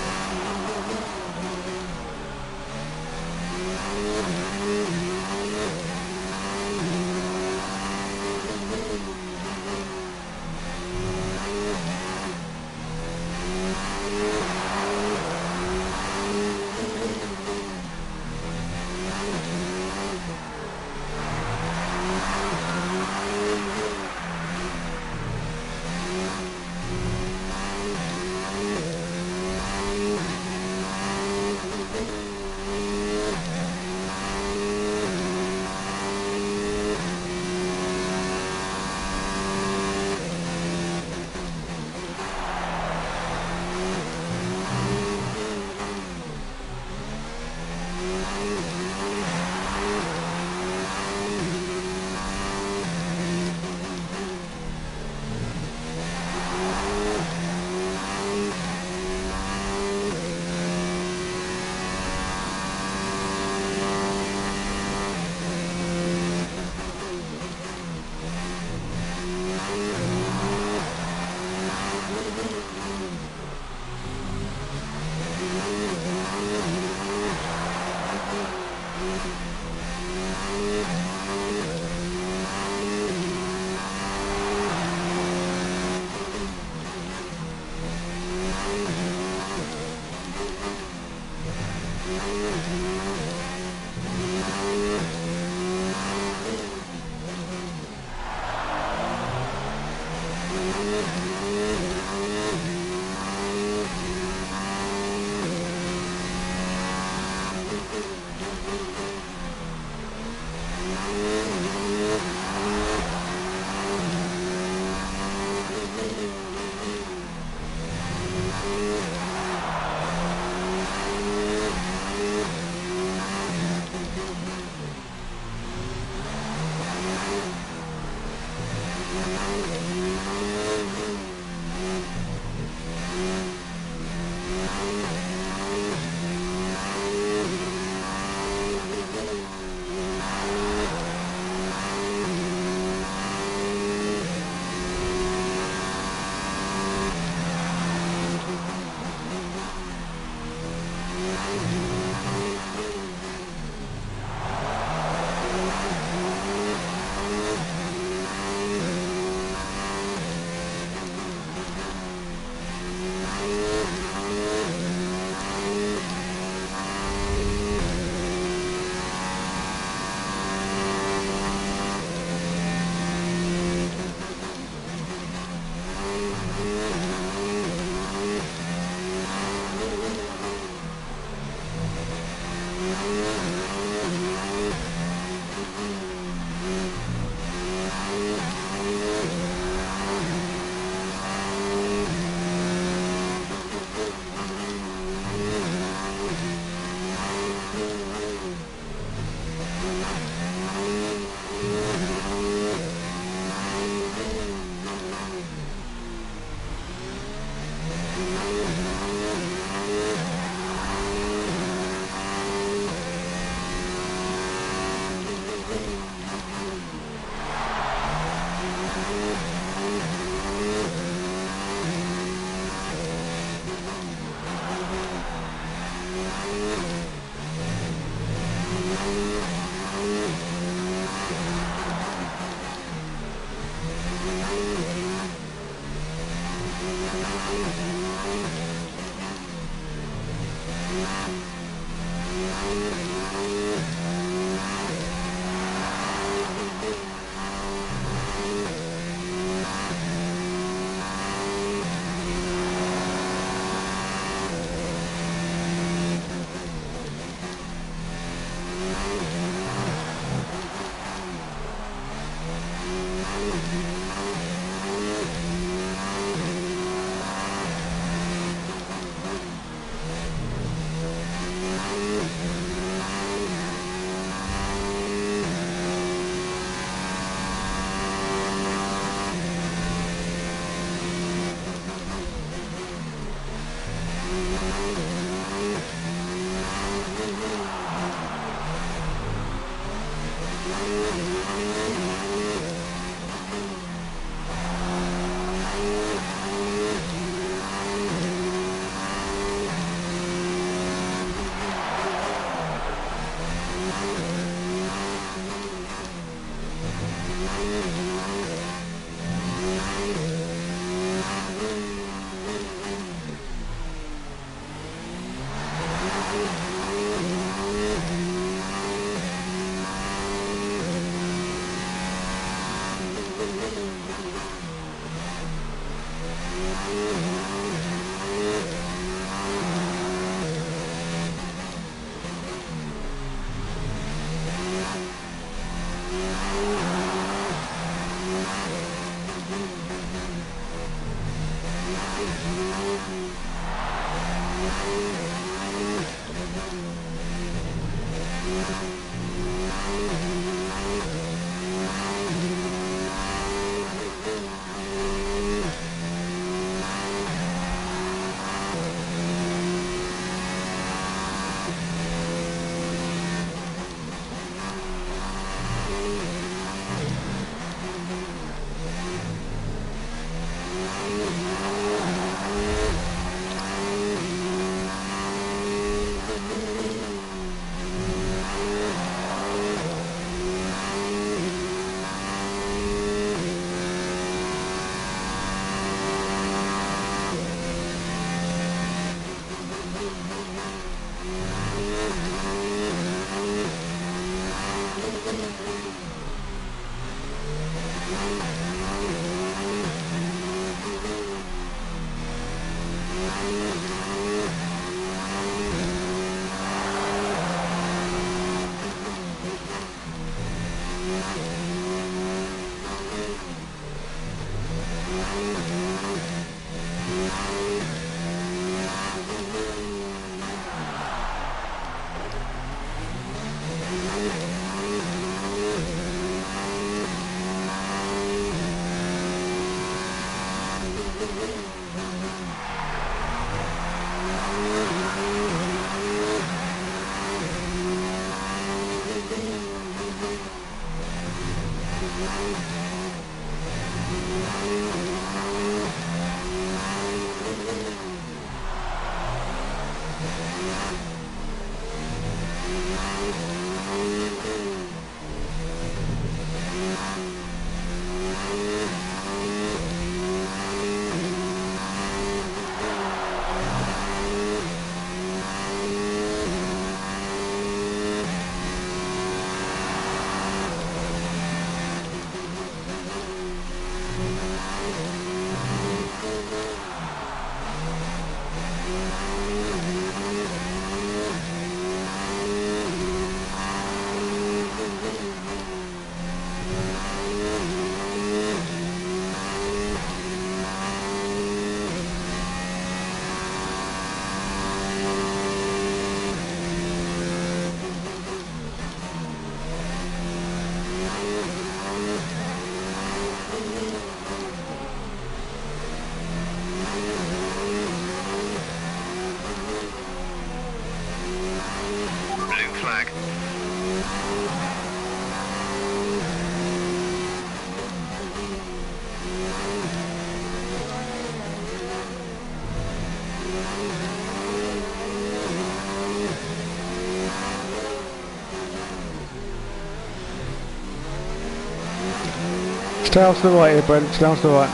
Stay off to the right here, Brent. Stay off to the right.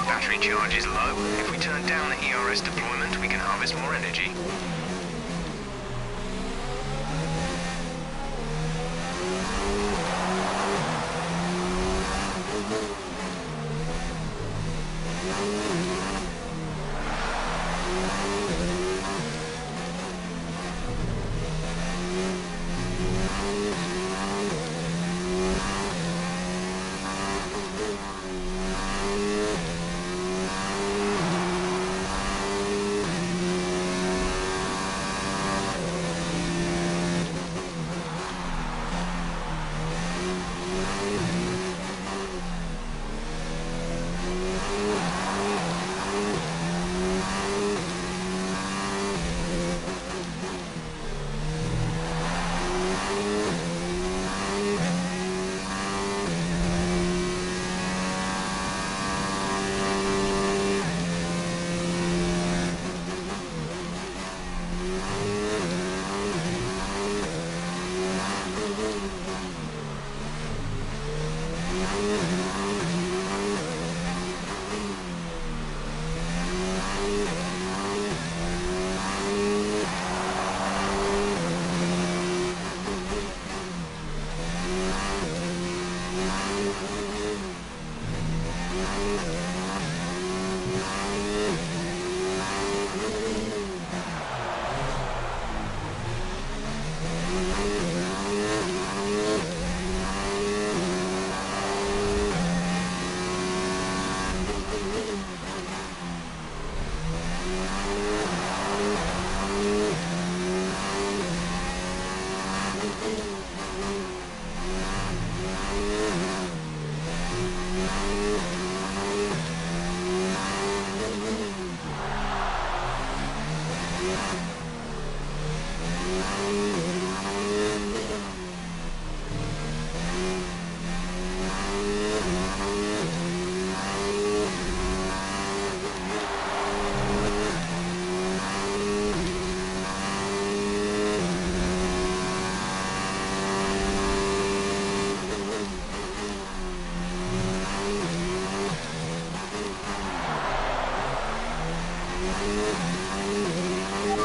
Battery charge is low. If we turn down the ERS deployment, we can harvest more energy.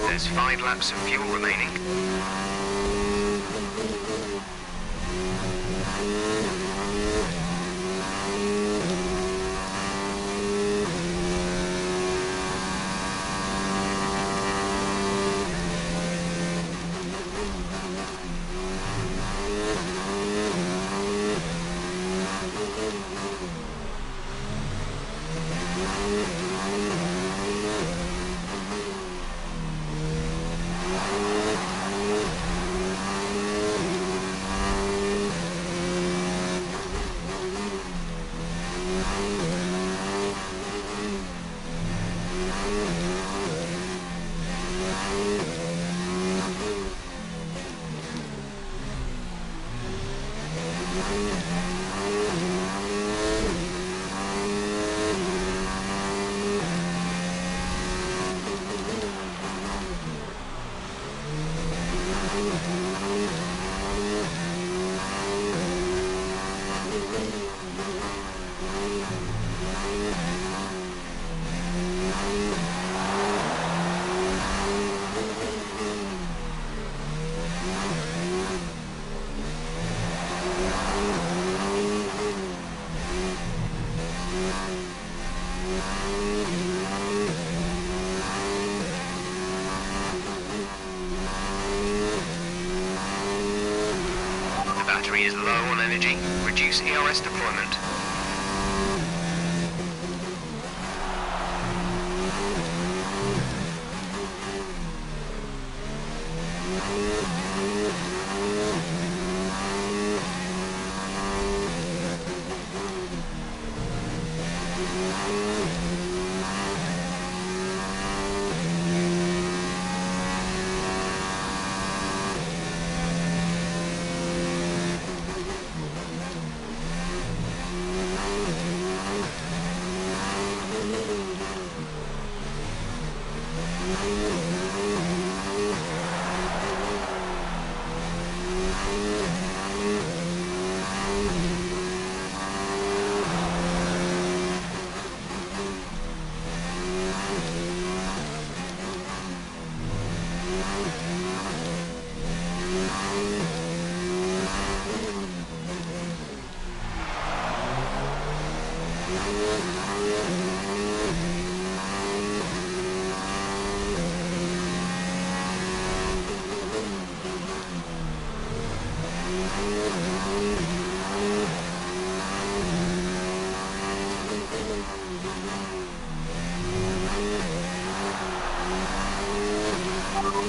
There's 5 laps of fuel remaining. Battery is low on energy. Reduce ERS deployment.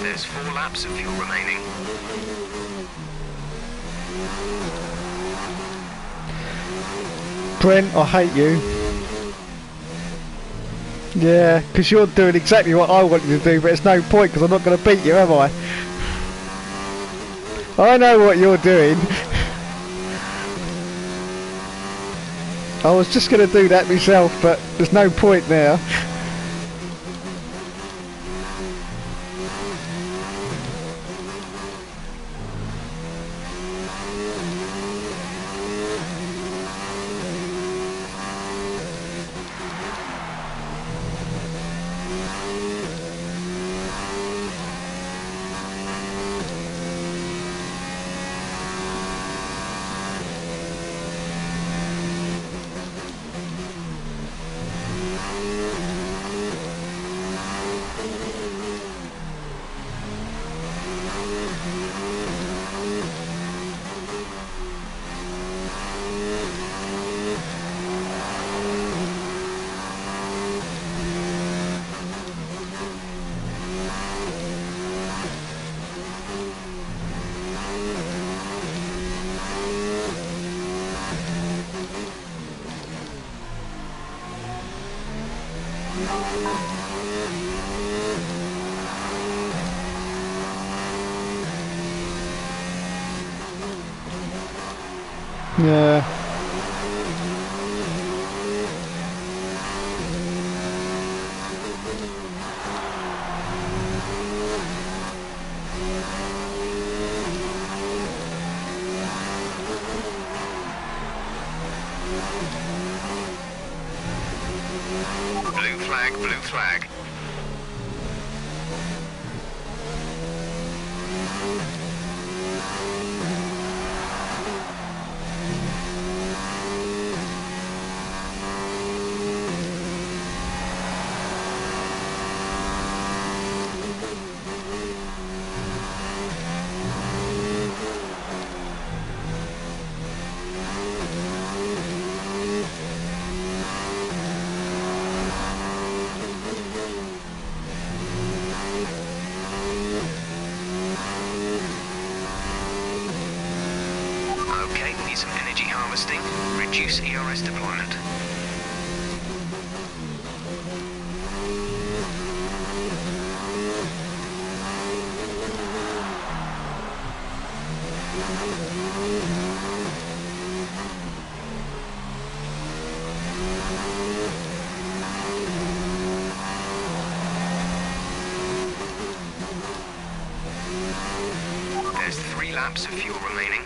There's 4 laps of fuel remaining. Brent, I hate you. Yeah, because you're doing exactly what I wanted to do, but it's no point because I'm not going to beat you, am I? I know what you're doing. I was just going to do that myself, but there's no point now. Yeah. Blue flag, blue flag. Okay, we need some energy harvesting. Reduce ERS deployment. There's 3 laps of fuel remaining.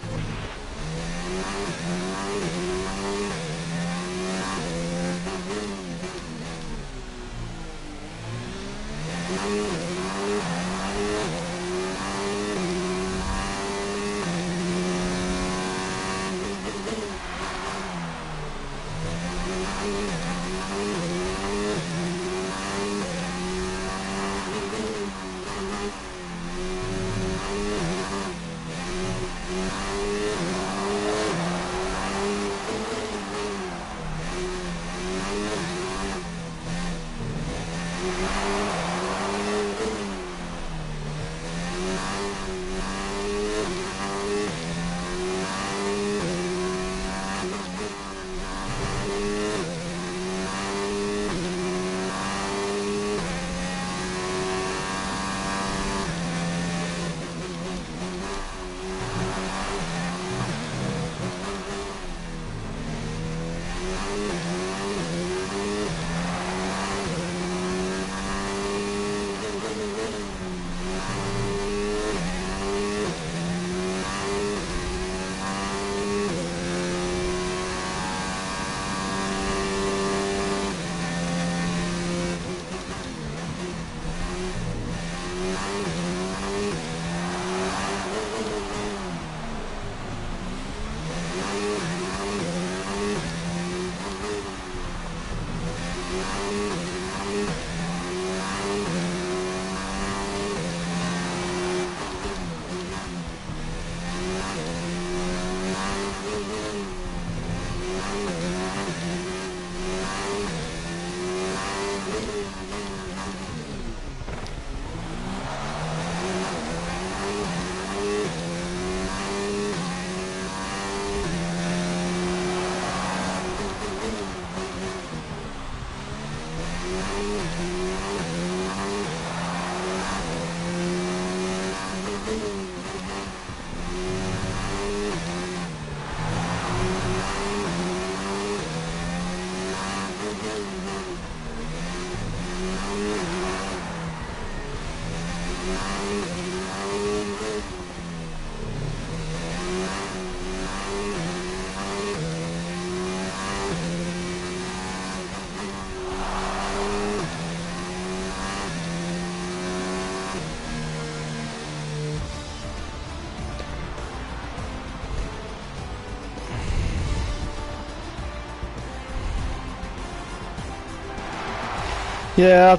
Yeah,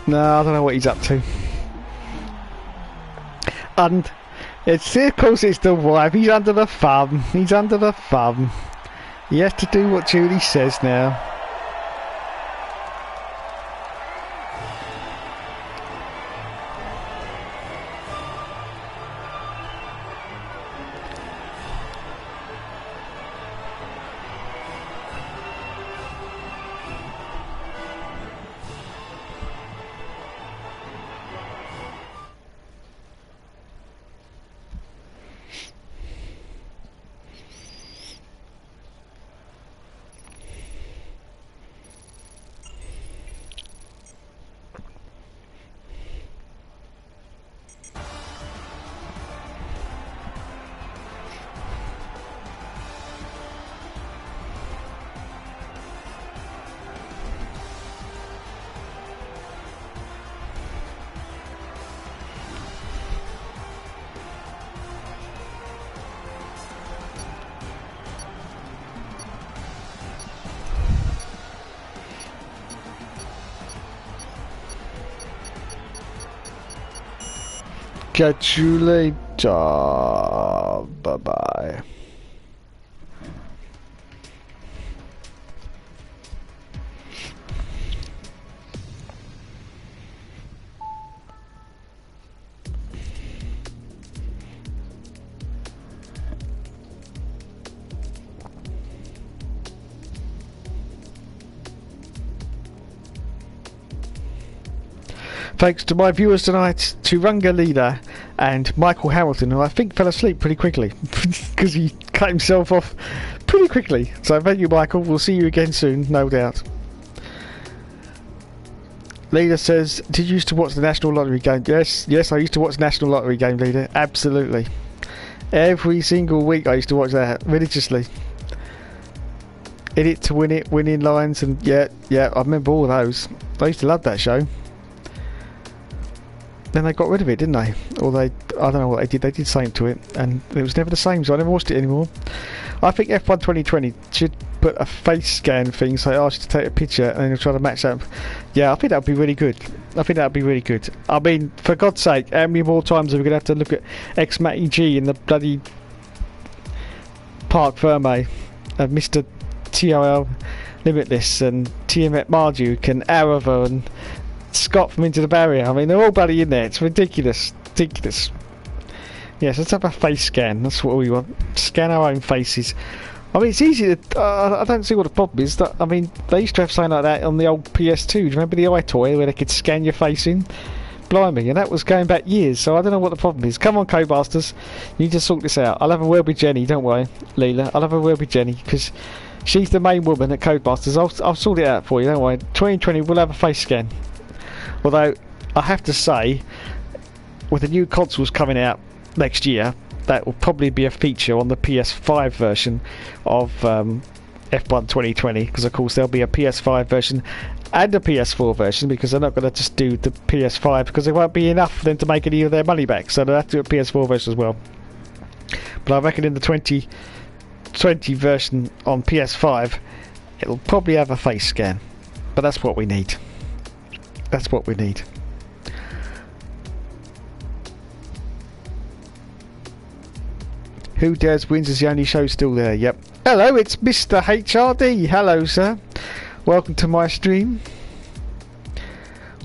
no, I don't know what he's up to. And it's, of course, it's the wife. He's under the thumb. He's under the thumb. He has to do what Julie says now. Catch you later. Bye bye. Thanks to my viewers tonight, Turunga Leader and Michael Hamilton, who I think fell asleep pretty quickly because he cut himself off pretty quickly. So thank you, Michael. We'll see you again soon, no doubt. Leader says, did you used to watch the National Lottery game? Yes, I used to watch the National Lottery game, Leader. Absolutely. Every single week I used to watch that religiously. In it to win it, winning lines, and yeah, I remember all of those. I used to love that show. Then they got rid of it, didn't they? Or I don't know what they did. They did something to it, and it was never the same, so I never watched it anymore. I think F1 2020 should put a face scan thing, so they ask you to take a picture and then you'll try to match that. Yeah, I think that would be really good. I mean, for God's sake, how many more times are we going to have to look at X-Matty G in the bloody Parc Ferme, Mr. TRL Limitless, and TM Marduk, and Arava, and Scott from Into the Barrier. I mean, they're all bloody in there. It's ridiculous. Yes, let's have a face scan. That's what we want. Scan our own faces. I mean, it's easy to... I don't see what the problem is. I mean, they used to have something like that on the old PS2. Do you remember the iToy where they could scan your face in? Blimey, and that was going back years, so I don't know what the problem is. Come on, Codemasters. You need to sort this out. I'll have a word with Jenny, don't worry, Leela. I'll have a word with Jenny, because she's the main woman at Codemasters. I'll sort it out for you, don't worry. 2020, we'll have a face scan. Although, I have to say, with the new consoles coming out next year, that will probably be a feature on the PS5 version of F1 2020, because of course there'll be a PS5 version and a PS4 version, because they're not going to just do the PS5, because there won't be enough for them to make any of their money back, so they'll have to do a PS4 version as well. But I reckon in the 2020 version on PS5, it'll probably have a face scan. But that's what we need. That's what we need. Who Dares Wins is the only show still there. Yep. Hello, it's Mr. HRD. Hello, sir. Welcome to my stream.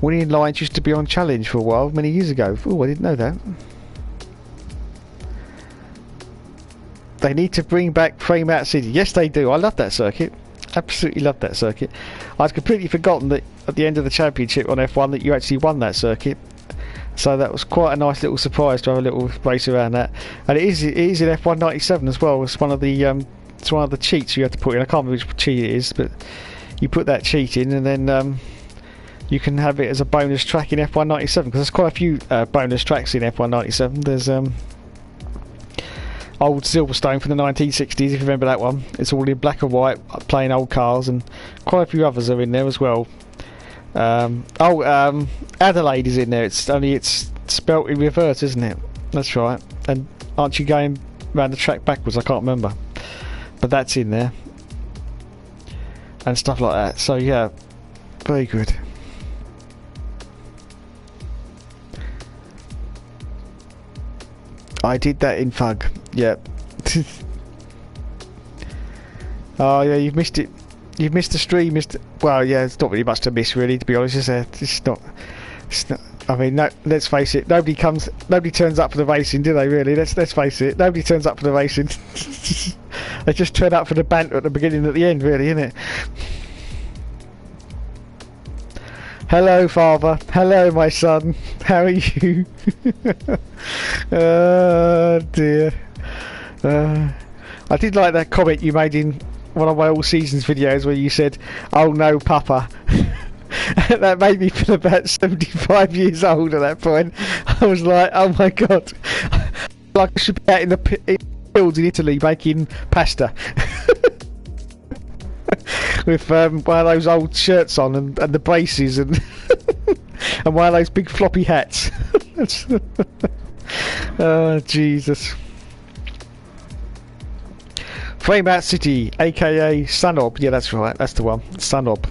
Winning Lines used to be on Challenge for a while, many years ago. Oh, I didn't know that. They need to bring back Frame Out City. Yes, they do. I love that circuit. Absolutely love that circuit. I'd completely forgotten that at the end of the championship on F1 that you actually won that circuit. So that was quite a nice little surprise to have a little race around that. And it is in F1 97 as well. It's one of the cheats you have to put in. I can't remember which cheat it is, but you put that cheat in, and then you can have it as a bonus track in F1 97, because there's quite a few bonus tracks in F1 97. There's old Silverstone from the 1960s, if you remember that one. It's all in black and white, playing old cars, and quite a few others are in there as well. Adelaide is in there. It's spelt in reverse, isn't it? That's right. And aren't you going around the track backwards? I can't remember, but that's in there and stuff like that. So yeah, very good. I did that in Fug. Yep. Oh yeah, you've missed it. You've missed the stream. Well, yeah, it's not really much to miss, really. To be honest, it's not. I mean, no, let's face it. Nobody turns up for the racing, do they? Really? Let's face it. Nobody turns up for the racing. They just turn up for the banter at the beginning and at the end, really, isn't it? Hello, Father. Hello, my son. How are you? Oh dear. I did like that comment you made in one of my All Seasons videos where you said, "Oh no, Papa." That made me feel about 75 years old at that point. I was like, oh my god. Like I should be out in the fields in Italy making pasta. With one of those old shirts on and the braces and and one of those big floppy hats. Oh Jesus. Frameout City, aka Sunob. Yeah, that's right, that's the one. Sunob.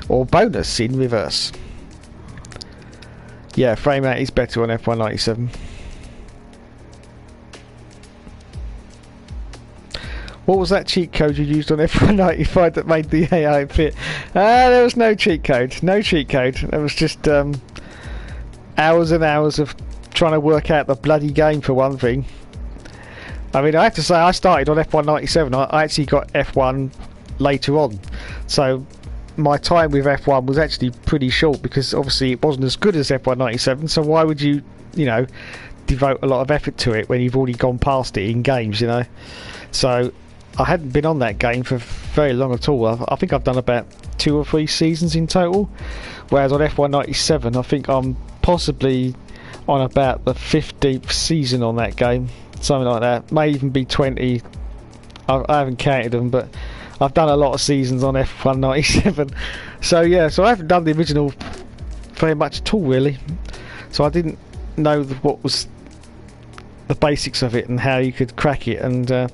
Or bonus in reverse. Yeah, Frameout is better on F197. What was that cheat code you used on F195 that made the AI fit? There was no cheat code. No cheat code. It was just hours and hours of trying to work out the bloody game for one thing. I mean, I have to say, I started on F197. I actually got F1 later on. So my time with F1 was actually pretty short because obviously it wasn't as good as F197. So why would you, you know, devote a lot of effort to it when you've already gone past it in games, you know? So I hadn't been on that game for very long at all. I think I've done about 2 or 3 seasons in total, whereas on F197 I think I'm possibly on about the 15th season on that game, something like that. May even be 20. I haven't counted them, but I've done a lot of seasons on F197. So yeah, so I haven't done the original very much at all really, so I didn't know what was the basics of it and how you could crack it, and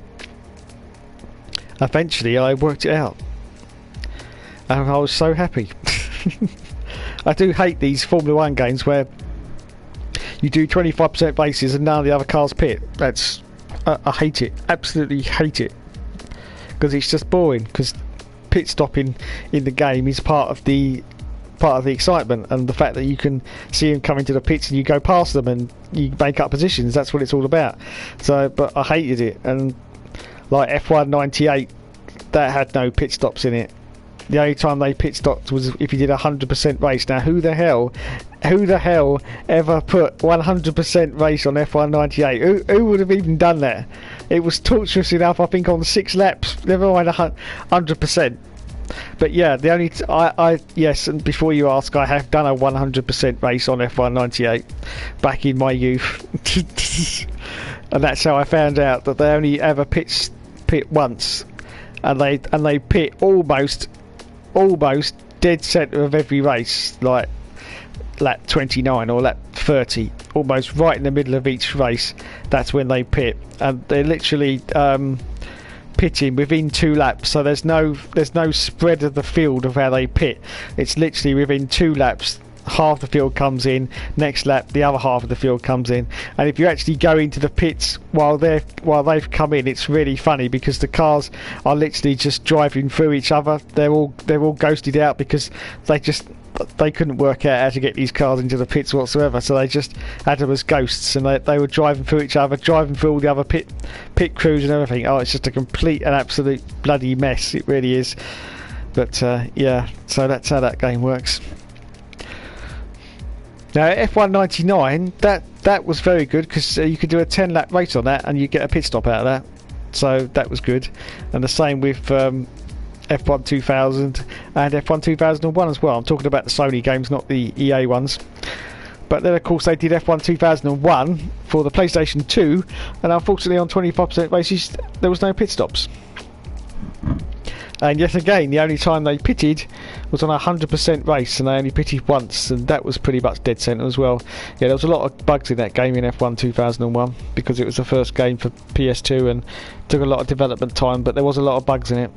eventually I worked it out and I was so happy. I do hate these Formula 1 games where you do 25% races and none of the other cars pit. That's I hate it, absolutely hate it, because it's just boring, because pit stopping in the game is part of the excitement, and the fact that you can see them come into the pits and you go past them and you make up positions, that's what it's all about. So, but I hated it. And like F198, that had no pit stops in it. The only time they pit stopped was if you did 100% race. Now who the hell ever put 100% race on F198? Who would have even done that? It was torturous enough, I think, on 6 laps, never mind 100%. But yeah, the only yes, and before you ask, I have done a 100% race on F198 back in my youth. And that's how I found out that they only ever pit once, and they pit almost dead centre of every race, like lap 29 or lap 30, almost right in the middle of each race. That's when they pit, and they're literally pitting within 2 laps, so there's no spread of the field of how they pit. It's literally within 2 laps, half the field comes in, next lap the other half of the field comes in. And if you actually go into the pits while they've come in, it's really funny, because the cars are literally just driving through each other. They're all ghosted out because they couldn't work out how to get these cars into the pits whatsoever, so they just had them as ghosts, and they were driving through each other, driving through all the other pit crews and everything. Oh, it's just a complete and absolute bloody mess, it really is. But yeah, so that's how that game works. Now F199, that was very good, because you could do a 10 lap race on that and you get a pit stop out of that, so that was good. And the same with F1 2000 and F1 2001 as well. I'm talking about the Sony games, not the EA ones. But then of course they did F1 2001 for the PlayStation 2, and unfortunately on 25% races there was no pit stops. And yet again, the only time they pitted was on a 100% race, and they only pitted once, and that was pretty much dead centre as well. Yeah, there was a lot of bugs in that game in F1 2001, because it was the first game for PS2 and took a lot of development time, but there was a lot of bugs in it.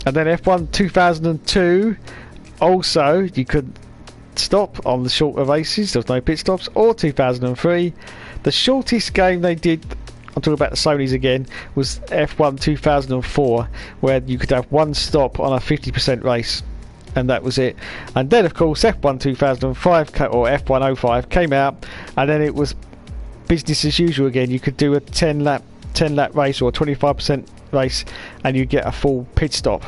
And then F1 2002, also you could stop on the shorter races, there was no pit stops. Or 2003, the shortest game they did, I'm talking about the Sonys again, was F1 2004, where you could have 1 stop on a 50% race, and that was it. And then of course F1 2005 or F105 came out, and then it was business as usual again. You could do a 10 lap race or a 25% race, and you get a full pit stop.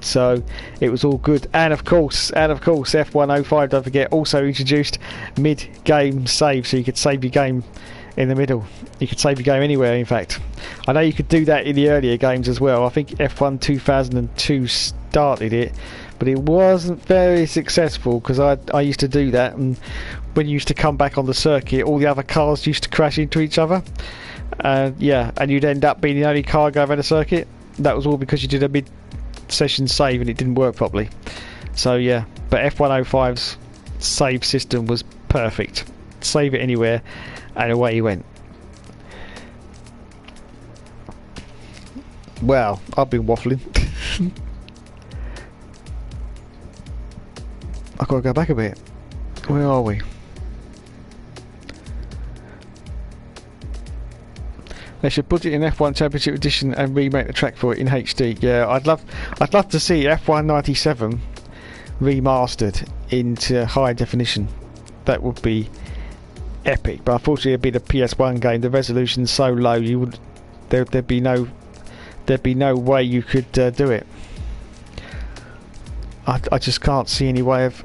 So it was all good. And of course F105, don't forget, also introduced mid-game save, so you could save your game in the middle. You could save your game anywhere, in fact. I know you could do that in the earlier games as well. I think F1 2002 started it, but it wasn't very successful, because I used to do that, and when you used to come back on the circuit, all the other cars used to crash into each other. Yeah, and you'd end up being the only car going around the circuit. That was all because you did a mid-session save and it didn't work properly. So yeah, but F105's save system was perfect. Save it anywhere, and away you went. Well, I've been waffling. I've got to go back a bit. Where are we? They should put it in F1 Championship Edition and remake the track for it in HD. Yeah, I'd love to see F1 97 remastered into high definition. That would be epic. But unfortunately, it'd be the PS1 game. The resolution's so low, there'd be no way you could do it. I just can't see any way of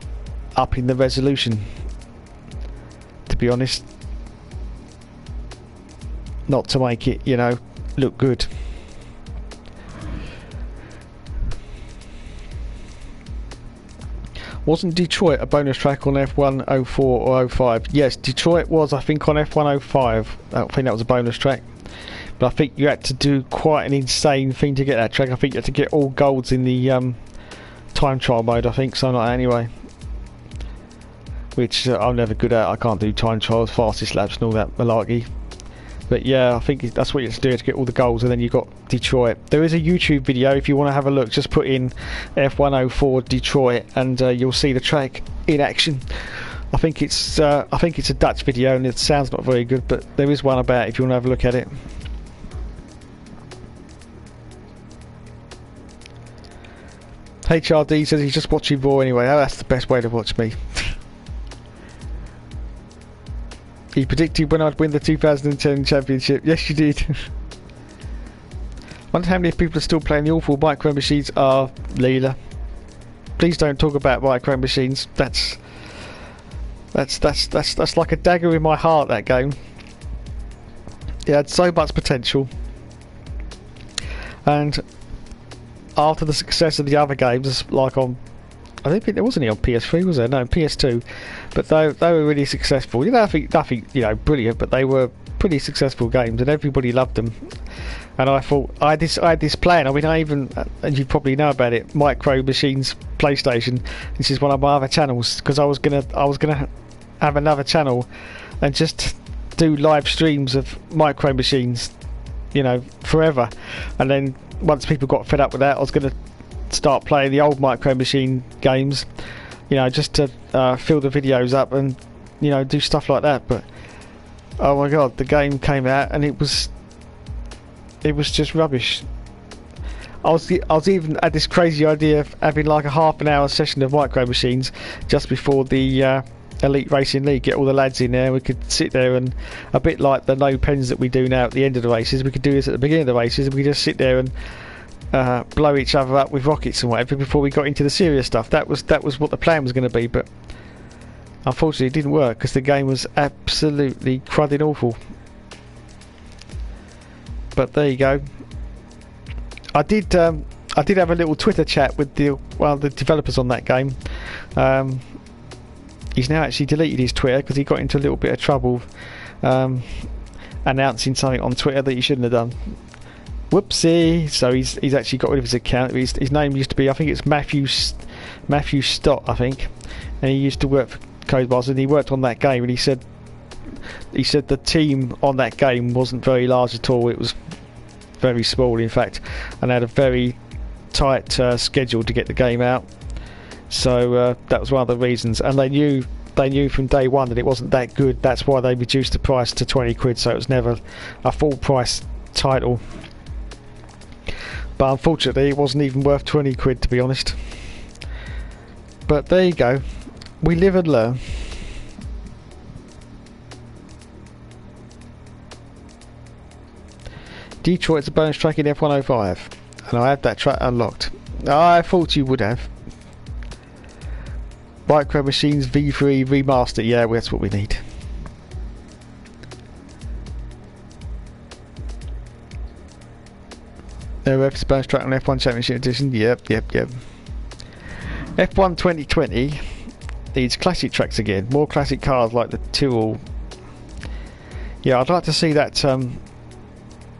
upping the resolution, to be honest. Not to make it, you know, look good. Wasn't Detroit a bonus track on F1 04 or 05? Yes, Detroit was, I think, on F1 05. I think that was a bonus track. But I think you had to do quite an insane thing to get that track. I think you had to get all golds in the time trial mode, I think, something like that anyway. Which I'm never good at. I can't do time trials, fastest laps and all that malarkey. But yeah, I think that's what you have to do to get all the goals, and then you've got Detroit. There is a YouTube video if you want to have a look. Just put in F104 Detroit, and you'll see the track in action. I think it's a Dutch video, and it sounds not very good, but there is one about it if you want to have a look at it. HRD says he's just watching Raw anyway. Oh, that's the best way to watch me. He predicted when I'd win the 2010 championship. Yes, you did. Wonder how many people are still playing the awful micro machines. Are Leela. Please don't talk about micro machines. That's like a dagger in my heart, that game. It had so much potential. And after the success of the other games, like on, I don't think there was any on PS3, was there? No, PS2. But they were really successful. You know, nothing, you know, brilliant, but they were pretty successful games, and everybody loved them. And I thought I had this plan. I mean, and you probably know about it, Micro Machines PlayStation. This is one of my other channels, because I was gonna have another channel and just do live streams of Micro Machines, you know, forever. And then once people got fed up with that, I was gonna start playing the old Micro Machine games, you know, just to fill the videos up and, you know, do stuff like that. But oh my god, the game came out and it was just rubbish. I was even had this crazy idea of having like a half an hour session of Micro Machines just before the Elite Racing League, get all the lads in there. We could sit there and, a bit like the no pens that we do now at the end of the races, we could do this at the beginning of the races, and we could just sit there and blow each other up with rockets and whatever before we got into the serious stuff. That was what the plan was going to be, but unfortunately it didn't work because the game was absolutely crudding awful. But there you go. I did have a little Twitter chat with one of the developers on that game. He's now actually deleted his Twitter because he got into a little bit of trouble announcing something on Twitter that he shouldn't have done. Whoopsie! So he's actually got rid of his account. His name used to be, I think it's Matthew Stott, I think, and he used to work for Codemasters, and he worked on that game. And he said the team on that game wasn't very large at all. It was very small, in fact, and had a very tight schedule to get the game out. So that was one of the reasons, and they knew from day one that it wasn't that good. That's why they reduced the price to 20 quid, so it was never a full price title. But unfortunately it wasn't even worth 20 quid, to be honest. But there you go, we live and learn. Detroit's a bonus track in F105, and I have that track unlocked. I thought you would have. Micro Machines V3 remaster, yeah, that's what we need. F's bonus track on F1 Championship Edition, yep. F1 2020 needs classic tracks again, more classic cars like the Tyrrell. Yeah, I'd like to see that.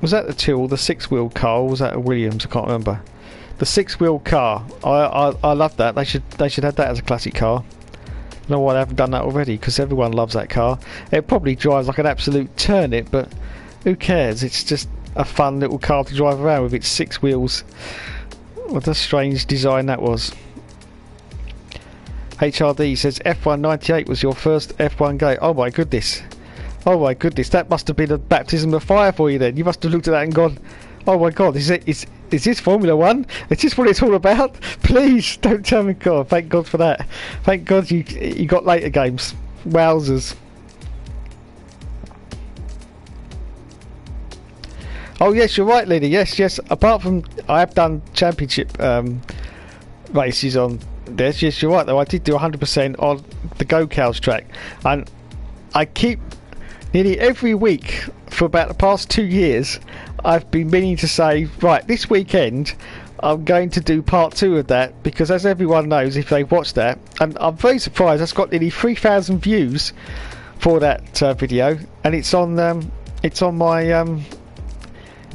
Was that the Tyrrell, the six-wheel car, or was that a Williams? I can't remember. The six-wheel car, I love that. They should have that as a classic car. I don't know why they haven't done that already, because everyone loves that car. It probably drives like an absolute turnip, but who cares? It's just a fun little car to drive around with its six wheels. What a strange design that was. HRD says F1 98 was your first F1 game. Oh my goodness. Oh my goodness, that must have been a baptism of fire for you then. You must have looked at that and gone, oh my god, is this Formula 1? Is this what it's all about? Please, don't tell me. God, thank God for that. Thank God you got later games. Wowzers. Oh yes, you're right, Lily. Yes. Apart from, I have done championship races on this. Yes, you're right though. I did do 100% on the Go Cows track. And I keep... nearly every week for about the past 2 years, I've been meaning to say, right, this weekend I'm going to do part 2 of that, because as everyone knows if they've watched that, and I'm very surprised, that's got nearly 3,000 views for that video, and it's on my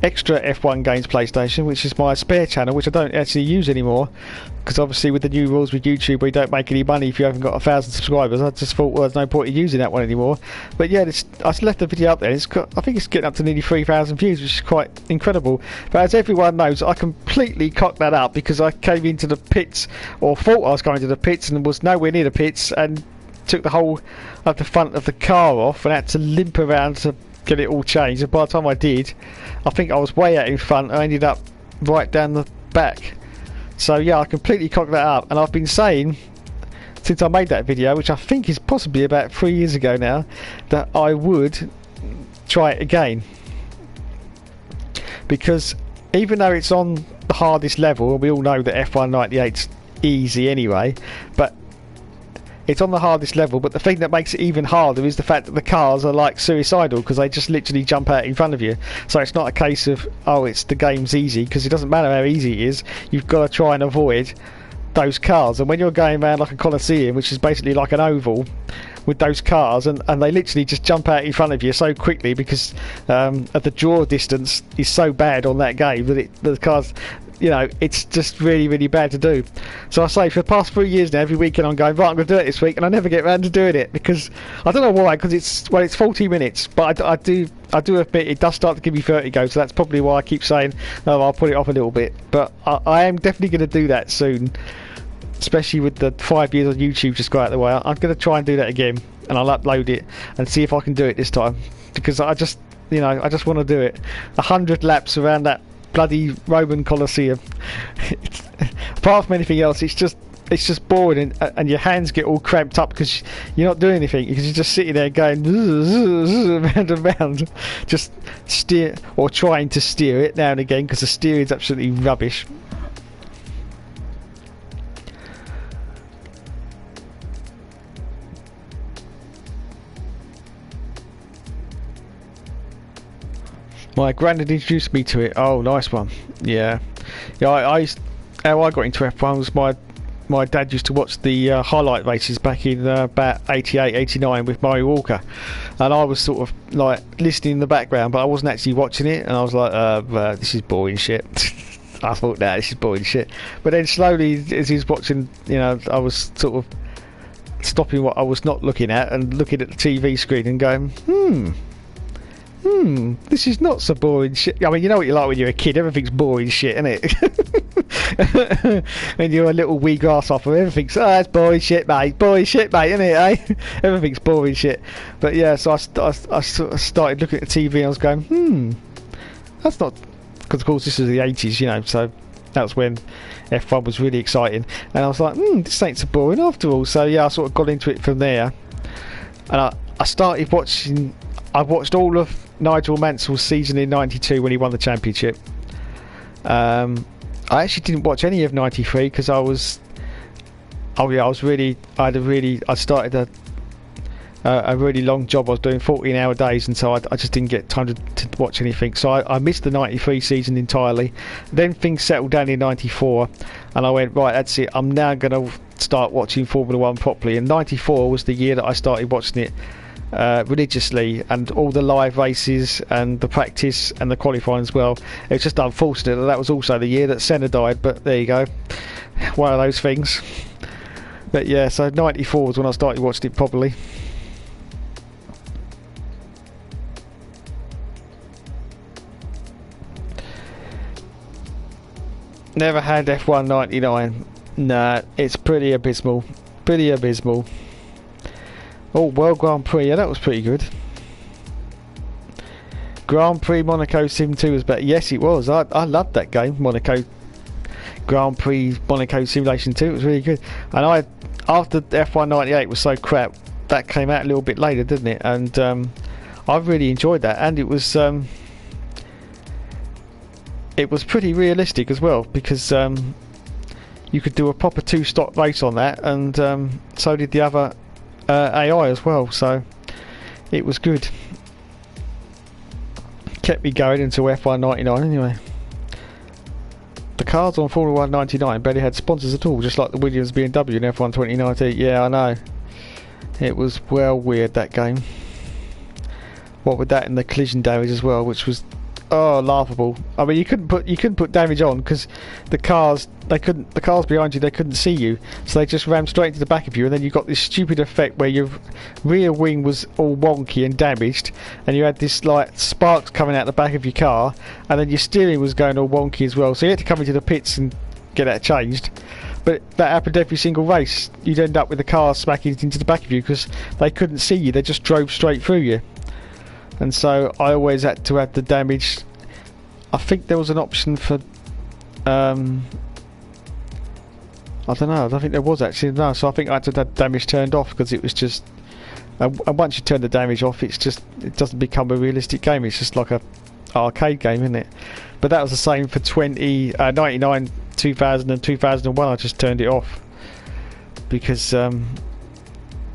extra F1 Games PlayStation, which is my spare channel, which I don't actually use anymore, because obviously with the new rules with YouTube, we don't make any money if you haven't got 1,000 subscribers. I just thought, well, there's no point in using that one anymore. But yeah, I left the video up there. I think it's getting up to nearly 3,000 views, which is quite incredible. But as everyone knows, I completely cocked that up because I came into the pits, or thought I was going to the pits, and was nowhere near the pits, and took the whole of the front of the car off and had to limp around to get it all changed. And by the time I did, I think I was way out in front. I ended up right down the back. So yeah, I completely cocked that up, and I've been saying since I made that video, which I think is possibly about 3 years ago now, that I would try it again, because even though it's on the hardest level, and we all know that F1 98's easy anyway, but it's on the hardest level, but the thing that makes it even harder is the fact that the cars are like suicidal, because they just literally jump out in front of you. So it's not a case of, oh, it's the game's easy, because it doesn't matter how easy it is, you've got to try and avoid those cars. And when you're going around like a Colosseum, which is basically like an oval with those cars, and they literally just jump out in front of you so quickly, because of the draw distance is so bad on that game that the cars, you know, it's just really, really bad to do. So I say, for the past 3 years now, every weekend I'm going, right, I'm going to do it this week, and I never get around to doing it, because I don't know why, because it's 40 minutes, but I do admit it does start to give me vertigo, so that's probably why I keep saying, oh, I'll put it off a little bit. But I am definitely going to do that soon, especially with the 5 years on YouTube just got out of the way. I'm going to try and do that again, and I'll upload it and see if I can do it this time, because I just want to do it. 100 laps around that bloody Roman Colosseum. Apart from anything else, it's just boring, and your hands get all cramped up because you're not doing anything, because you're just sitting there going round and round, just steer, or trying to steer it now and again, because the steering is absolutely rubbish. My granddad introduced me to it. Oh, nice one. Yeah. How I got into F1 was my dad used to watch the highlight races back in about 88, 89 with Murray Walker, and I was sort of like listening in the background, but I wasn't actually watching it, and I was like, this is boring shit. I thought, nah, this is boring shit. But then slowly, as he was watching, you know, I was sort of stopping what I was not looking at and looking at the TV screen and going, this is not so boring shit. I mean, you know what you're like when you're a kid, everything's boring shit, isn't it? When you're a little wee grasshopper, everything's, oh, that's boring shit, mate, isn't it, eh? Everything's boring shit. But yeah, so I started looking at the TV and I was going, that's not, because of course this is the 80s, you know, so that was when F1 was really exciting, and I was like, this ain't so boring after all. So yeah, I sort of got into it from there, and I started watching. I watched all of Nigel Mansell's season in '92 when he won the championship. I actually didn't watch any of '93 because I started a really long job. I was doing 14-hour days, and so I just didn't get time to watch anything. So I missed the '93 season entirely. Then things settled down in '94, and I went, right, that's it. I'm now going to start watching Formula 1 properly. And '94 was the year that I started watching it religiously, and all the live races and the practice and the qualifying as well. It's just unfortunate that was also the year that Senna died, but there you go, one of those things. But yeah, so '94 was when I started watching it properly. Never had F1 '99. Nah, it's pretty abysmal. Oh, World Grand Prix, yeah, that was pretty good. Grand Prix Monaco Sim 2 was better. Yes, it was. I loved that game, Monaco Grand Prix Monaco Simulation 2. It was really good. And after F1 98 was so crap, that came out a little bit later, didn't it? And I really enjoyed that, and it was pretty realistic as well, because you could do a proper two-stop race on that, and so did the other AI as well. So it was good. Kept me going until F1 99 anyway. The cars on Formula 1 99 barely had sponsors at all, just like the Williams BMW in F1 2019. Yeah, I know. It was well weird, that game. What with that and the collision damage as well, which was laughable. I mean, you couldn't put damage on because the cars behind you, they couldn't see you, so they just rammed straight into the back of you, and then you got this stupid effect where your rear wing was all wonky and damaged, and you had this like sparks coming out the back of your car, and then your steering was going all wonky as well, so you had to come into the pits and get that changed. But that happened every single race. You'd end up with the car smacking into the back of you because they couldn't see you, they just drove straight through you. And so I always had to have the damage. I think there was an option for I don't know, I don't think there was actually, no, so I think I had to have damage turned off, because it was just and once you turn the damage off, it doesn't become a realistic game. It's just like a arcade game, isn't it? But that was the same for 99, 2000 and 2001. I just turned it off because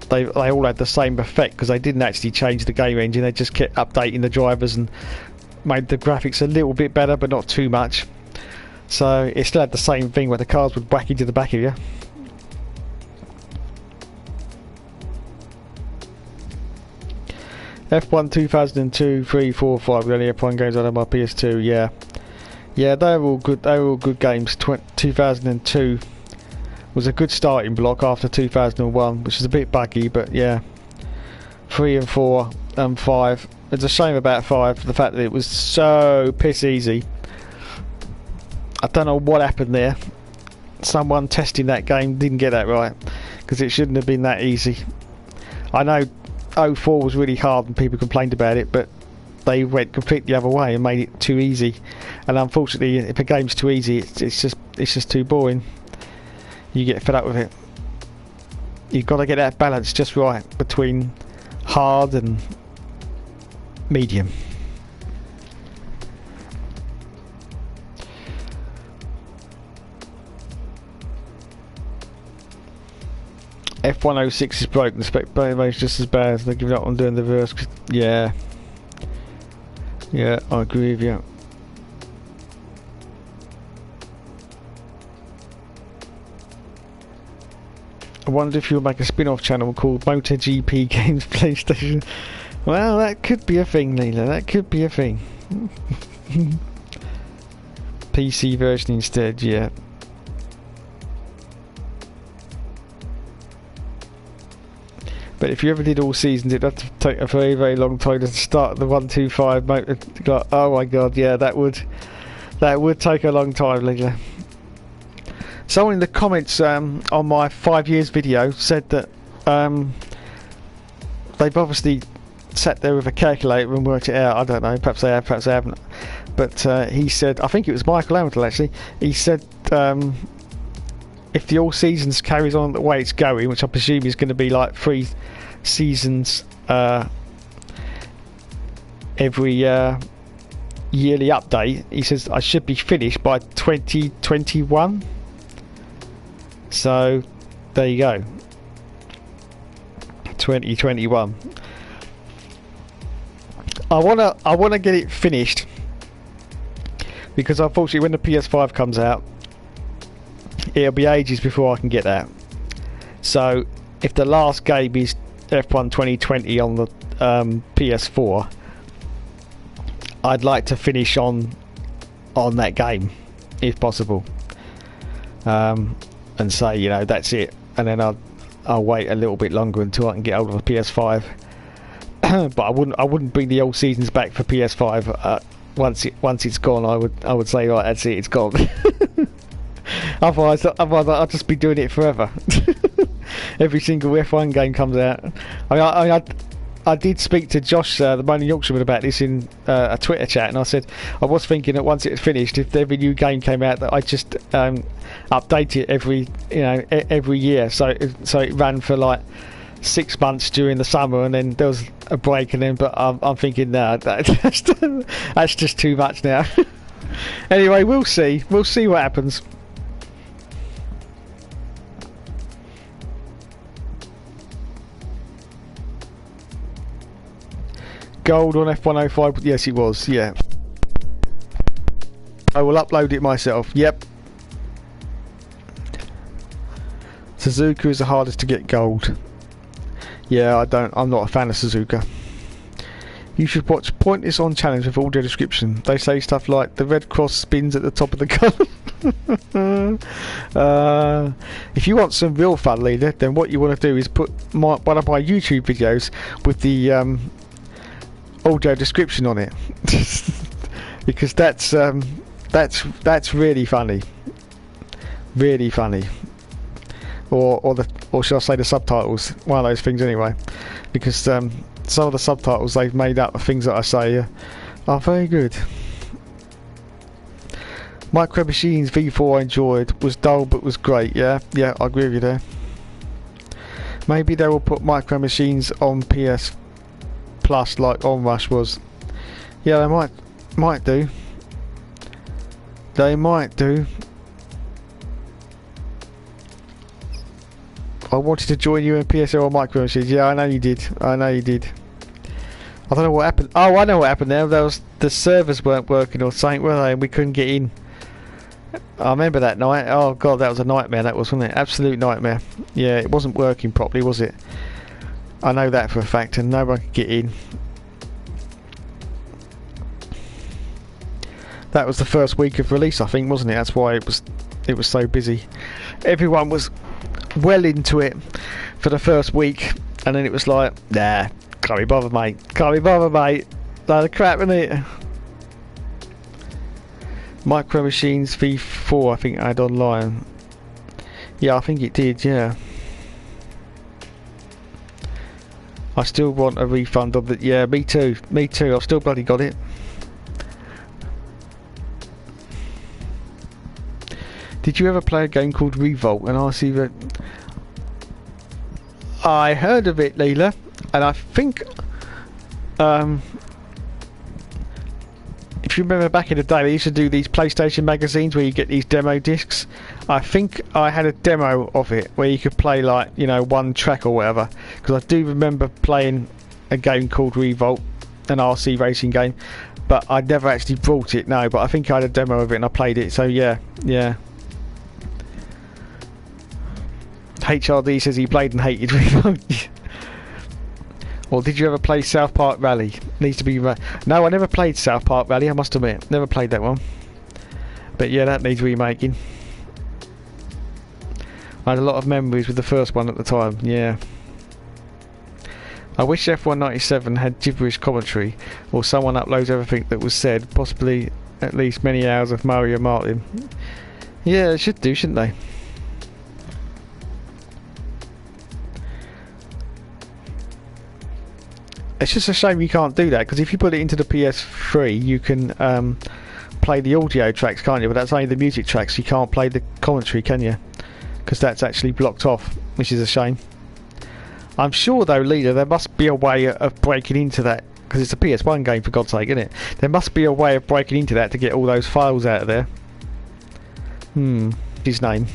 they all had the same effect, because they didn't actually change the game engine. They just kept updating the drivers and made the graphics a little bit better, but not too much. So it still had the same thing where the cars would whack into the back of you. F1 2002, 3, 4, 5. The only F1 games I had on my PS2. Yeah, they were all good. They were all good games. 2002 was a good starting block after 2001, which is a bit buggy, but yeah. 3 and 4 and 5. It's a shame about 5 for the fact that it was so piss easy. I don't know what happened there. Someone testing that game didn't get that right, because it shouldn't have been that easy. I know 04 was really hard and people complained about it, but they went completely the other way and made it too easy. And unfortunately, if a game's too easy, it's just too boring. You get fed up with it. You've got to get that balance just right between hard and medium. F106 is broken. The spectator is just as bad as they're giving up on doing the reverse. Yeah, I agree with you. I wonder if you'll make a spin-off channel called MotoGP Games PlayStation. Well, that could be a thing, Leela. That could be a thing. PC version instead, yeah. But if you ever did all seasons, it'd have to take a very, very long time to start the 125 motor. Oh my god, yeah, that would take a long time, Leela. Someone in the comments on my 5 years video said that they've obviously sat there with a calculator and worked it out. I don't know, perhaps they have, perhaps they haven't. But he said, I think it was Michael Hamilton actually, he said if the all seasons carries on the way it's going, which I presume is going to be like 3 seasons every yearly update, he says I should be finished by 2021. So there you go, 2021. I wanna get it finished, because unfortunately when the PS5 comes out, it'll be ages before I can get that. So if the last game is F1 2020 on the PS4, I'd like to finish on that game if possible, and say, you know, that's it, and then I'll wait a little bit longer until I can get hold of a PS5. But I wouldn't bring the old seasons back for PS5. Once it's gone, I would say, right, that's it, it's gone. Otherwise I'll just be doing it forever. Every single F1 game comes out. I did speak to Josh, the Moaning Yorkshireman, about this in a Twitter chat, and I said I was thinking that once it's finished, if every new game came out, that I just update it every year, so it ran for like 6 months during the summer, and then there was a break, and then but I'm thinking that's just too much now. Anyway, we'll see what happens. Gold on F105, yes it was, yeah. I will upload it myself, yep. Suzuka is the hardest to get gold. Yeah, I'm not a fan of Suzuka. You should watch Pointless on Challenge with audio description. They say stuff like the red cross spins at the top of the gun. If you want some real fun, leader, then what you want to do is put one of my YouTube videos with the audio description on it, because that's really funny, or shall I say the subtitles, one of those things anyway, because some of the subtitles they've made up of things that I say are very good. Micro Machines V4 I enjoyed, was dull but was great. Yeah, I agree with you there. Maybe they will put Micro Machines on PS Plus like Onrush was. Yeah, they might do. They might do. I wanted to join you in PSL or Micro Machines. Yeah, I know you did. I don't know what happened. Oh, I know what happened there. The servers weren't working or something, were they? And we couldn't get in. I remember that night. Oh god, that was a nightmare. That was, wasn't it? Absolute nightmare. Yeah, it wasn't working properly, was it? I know that for a fact, and no one could get in. That was the first week of release, I think, wasn't it? That's why it was so busy. Everyone was well into it for the first week, and then it was like, nah, can't be bothered, mate. Load of crap, isn't it? Micro Machines V4, I think I had online. Yeah, I think it did, yeah. I still want a refund of it. Yeah, me too. I've still bloody got it. Did you ever play a game called Revolt? And I see that I heard of it, Leela, and I think if you remember back in the day, they used to do these PlayStation magazines where you get these demo discs. I think I had a demo of it where you could play like, one track or whatever, because I do remember playing a game called Revolt, an RC racing game, but I never actually brought it, no, but I think I had a demo of it and I played it, so yeah. HRD says he played and hated Revolt. Or did you ever play South Park Rally? Needs to be... No, I never played South Park Rally, I must admit. Never played that one. But yeah, that needs remaking. I had a lot of memories with the first one at the time, yeah. I wish F197 had gibberish commentary, or someone uploads everything that was said, possibly at least many hours of Mario Martin. Yeah, they should do, shouldn't they? It's just a shame you can't do that, because if you put it into the PS3 you can play the audio tracks, can't you? But that's only the music tracks. You can't play the commentary, can you? Because that's actually blocked off, which is a shame. I'm sure though, Leader, there must be a way of breaking into that, because it's a PS1 game, for God's sake, isn't it? There must be a way of breaking into that to get all those files out of there. His name.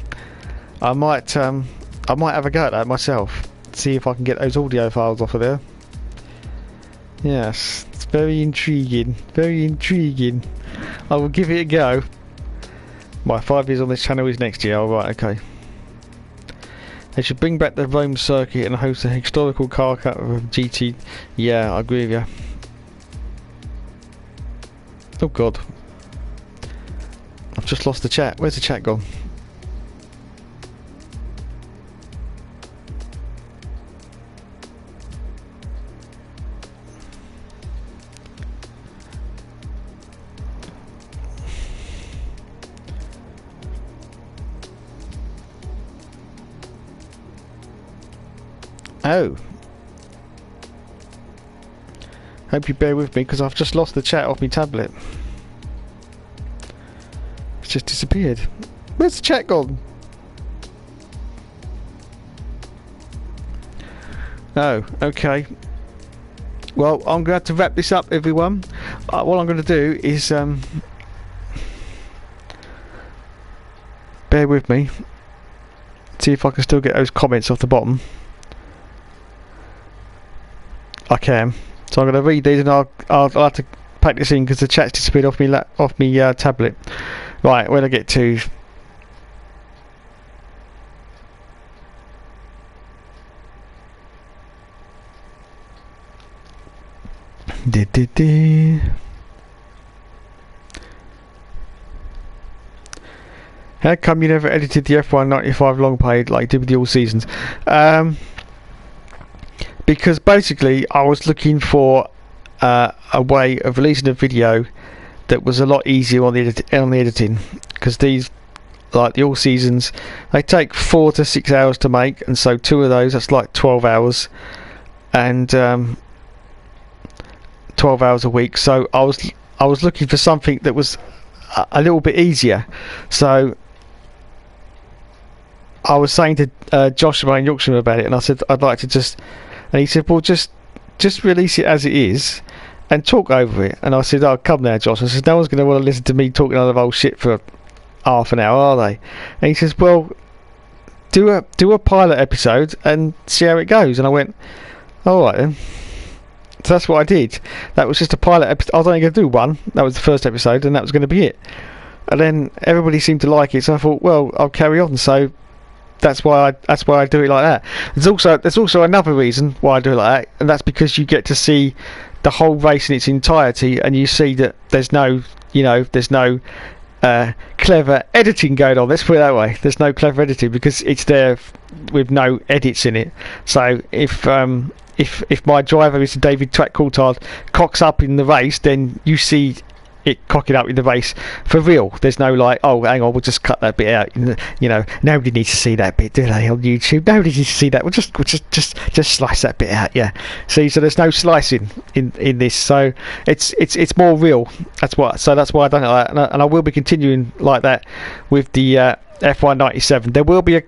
I might have a go at that myself. See if I can get those audio files off of there. Yes, it's very intriguing. Very intriguing. I will give it a go. My 5 years on this channel is next year. Alright, okay. They should bring back the Rome circuit and host a historical car cut of GT. Yeah, I agree with you. Oh god. I've just lost the chat. Where's the chat gone? Oh. Hope you bear with me because I've just lost the chat off my tablet. It's just disappeared. Where's the chat gone? Oh, okay. Well, I'm going to have to wrap this up, everyone. What I'm going to do is bear with me. See if I can still get those comments off the bottom. I can. So I'm going to read these, and I'll have to pack this in because the chat's disappeared off me tablet. Right, where do I get to? How come you never edited the F1 95 long played like you did with the all seasons? Because basically I was looking for a way of releasing a video that was a lot easier on the editing, because these, like the all seasons, they take 4 to 6 hours to make, and so 2 of those, that's like 12 hours, and 12 hours a week. So I was looking for something that was a little bit easier. So I was saying to Joshua in Yorkshire about it, and I said I'd like to just, and he said, well, just release it as it is and talk over it. And I said, oh, come now, Josh. I said, no one's going to want to listen to me talking other old shit for half an hour, are they? And he says, well, do a pilot episode and see how it goes. And I went, all right then. So that's what I did. That was just a pilot episode. I was only going to do one. That was the first episode, and that was going to be it. And then everybody seemed to like it, so I thought, well, I'll carry on. So that's why I do it like that. There's also another reason why I do it like that, and that's because you get to see the whole race in its entirety, and you see that there's no clever editing going on. Let's put it that way. There's no clever editing because it's there with no edits in it. So if my driver, Mr. David Track Coulthard, cocks up in the race, then you see it cocking up in the race for real. There's no like, oh, hang on, we'll just cut that bit out. You know, nobody needs to see that bit, do they, on YouTube? Nobody needs to see that. We'll just slice that bit out. Yeah. See, so there's no slicing in this. So it's more real. That's why I don't like that, and I will be continuing like that with the F1 97. There will be a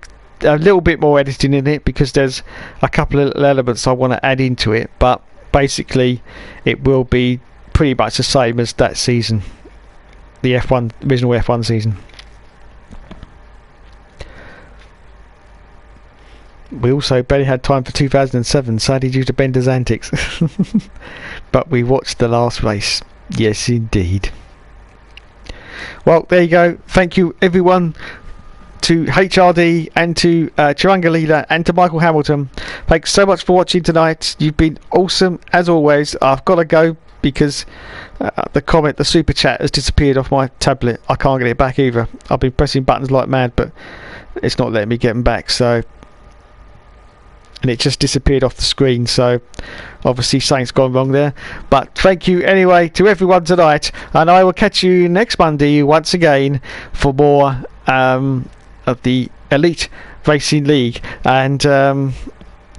little bit more editing in it because there's a couple of elements I want to add into it, but basically it will be pretty much the same as that season, the original F1 season. We also barely had time for 2007, sadly due to Bender's antics. But we watched the last race. Yes, indeed. Well, there you go. Thank you, everyone. To HRD and to Chiranga Leela and to Michael Hamilton. Thanks so much for watching tonight. You've been awesome as always. I've got to go because the super chat has disappeared off my tablet. I can't get it back either. I've been pressing buttons like mad, but it's not letting me get them back. So, and it just disappeared off the screen. So obviously something's gone wrong there. But thank you anyway to everyone tonight, and I will catch you next Monday once again for more of the Elite Racing League. And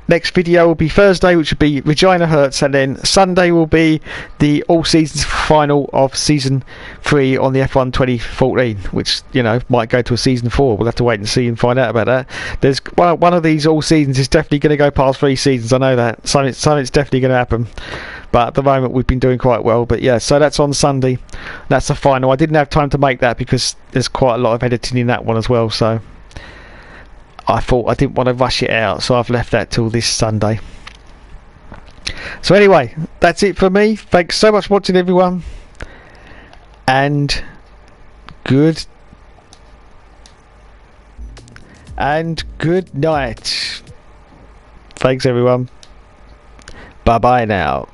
next video will be Thursday, which will be Regina Hertz, and then Sunday will be the all seasons final of season 3 on the F1 2014, which, you know, might go to a season 4. We'll have to wait and see and find out about that. There's one of these all seasons is definitely going to go past 3 seasons. I know that. Something's definitely going to happen. But at the moment we've been doing quite well. But yeah, so that's on Sunday. That's the final. I didn't have time to make that because there's quite a lot of editing in that one as well. So I thought I didn't want to rush it out, so I've left that till this Sunday. So anyway, that's it for me. Thanks so much for watching, everyone, and good night. Thanks, everyone. Bye bye now.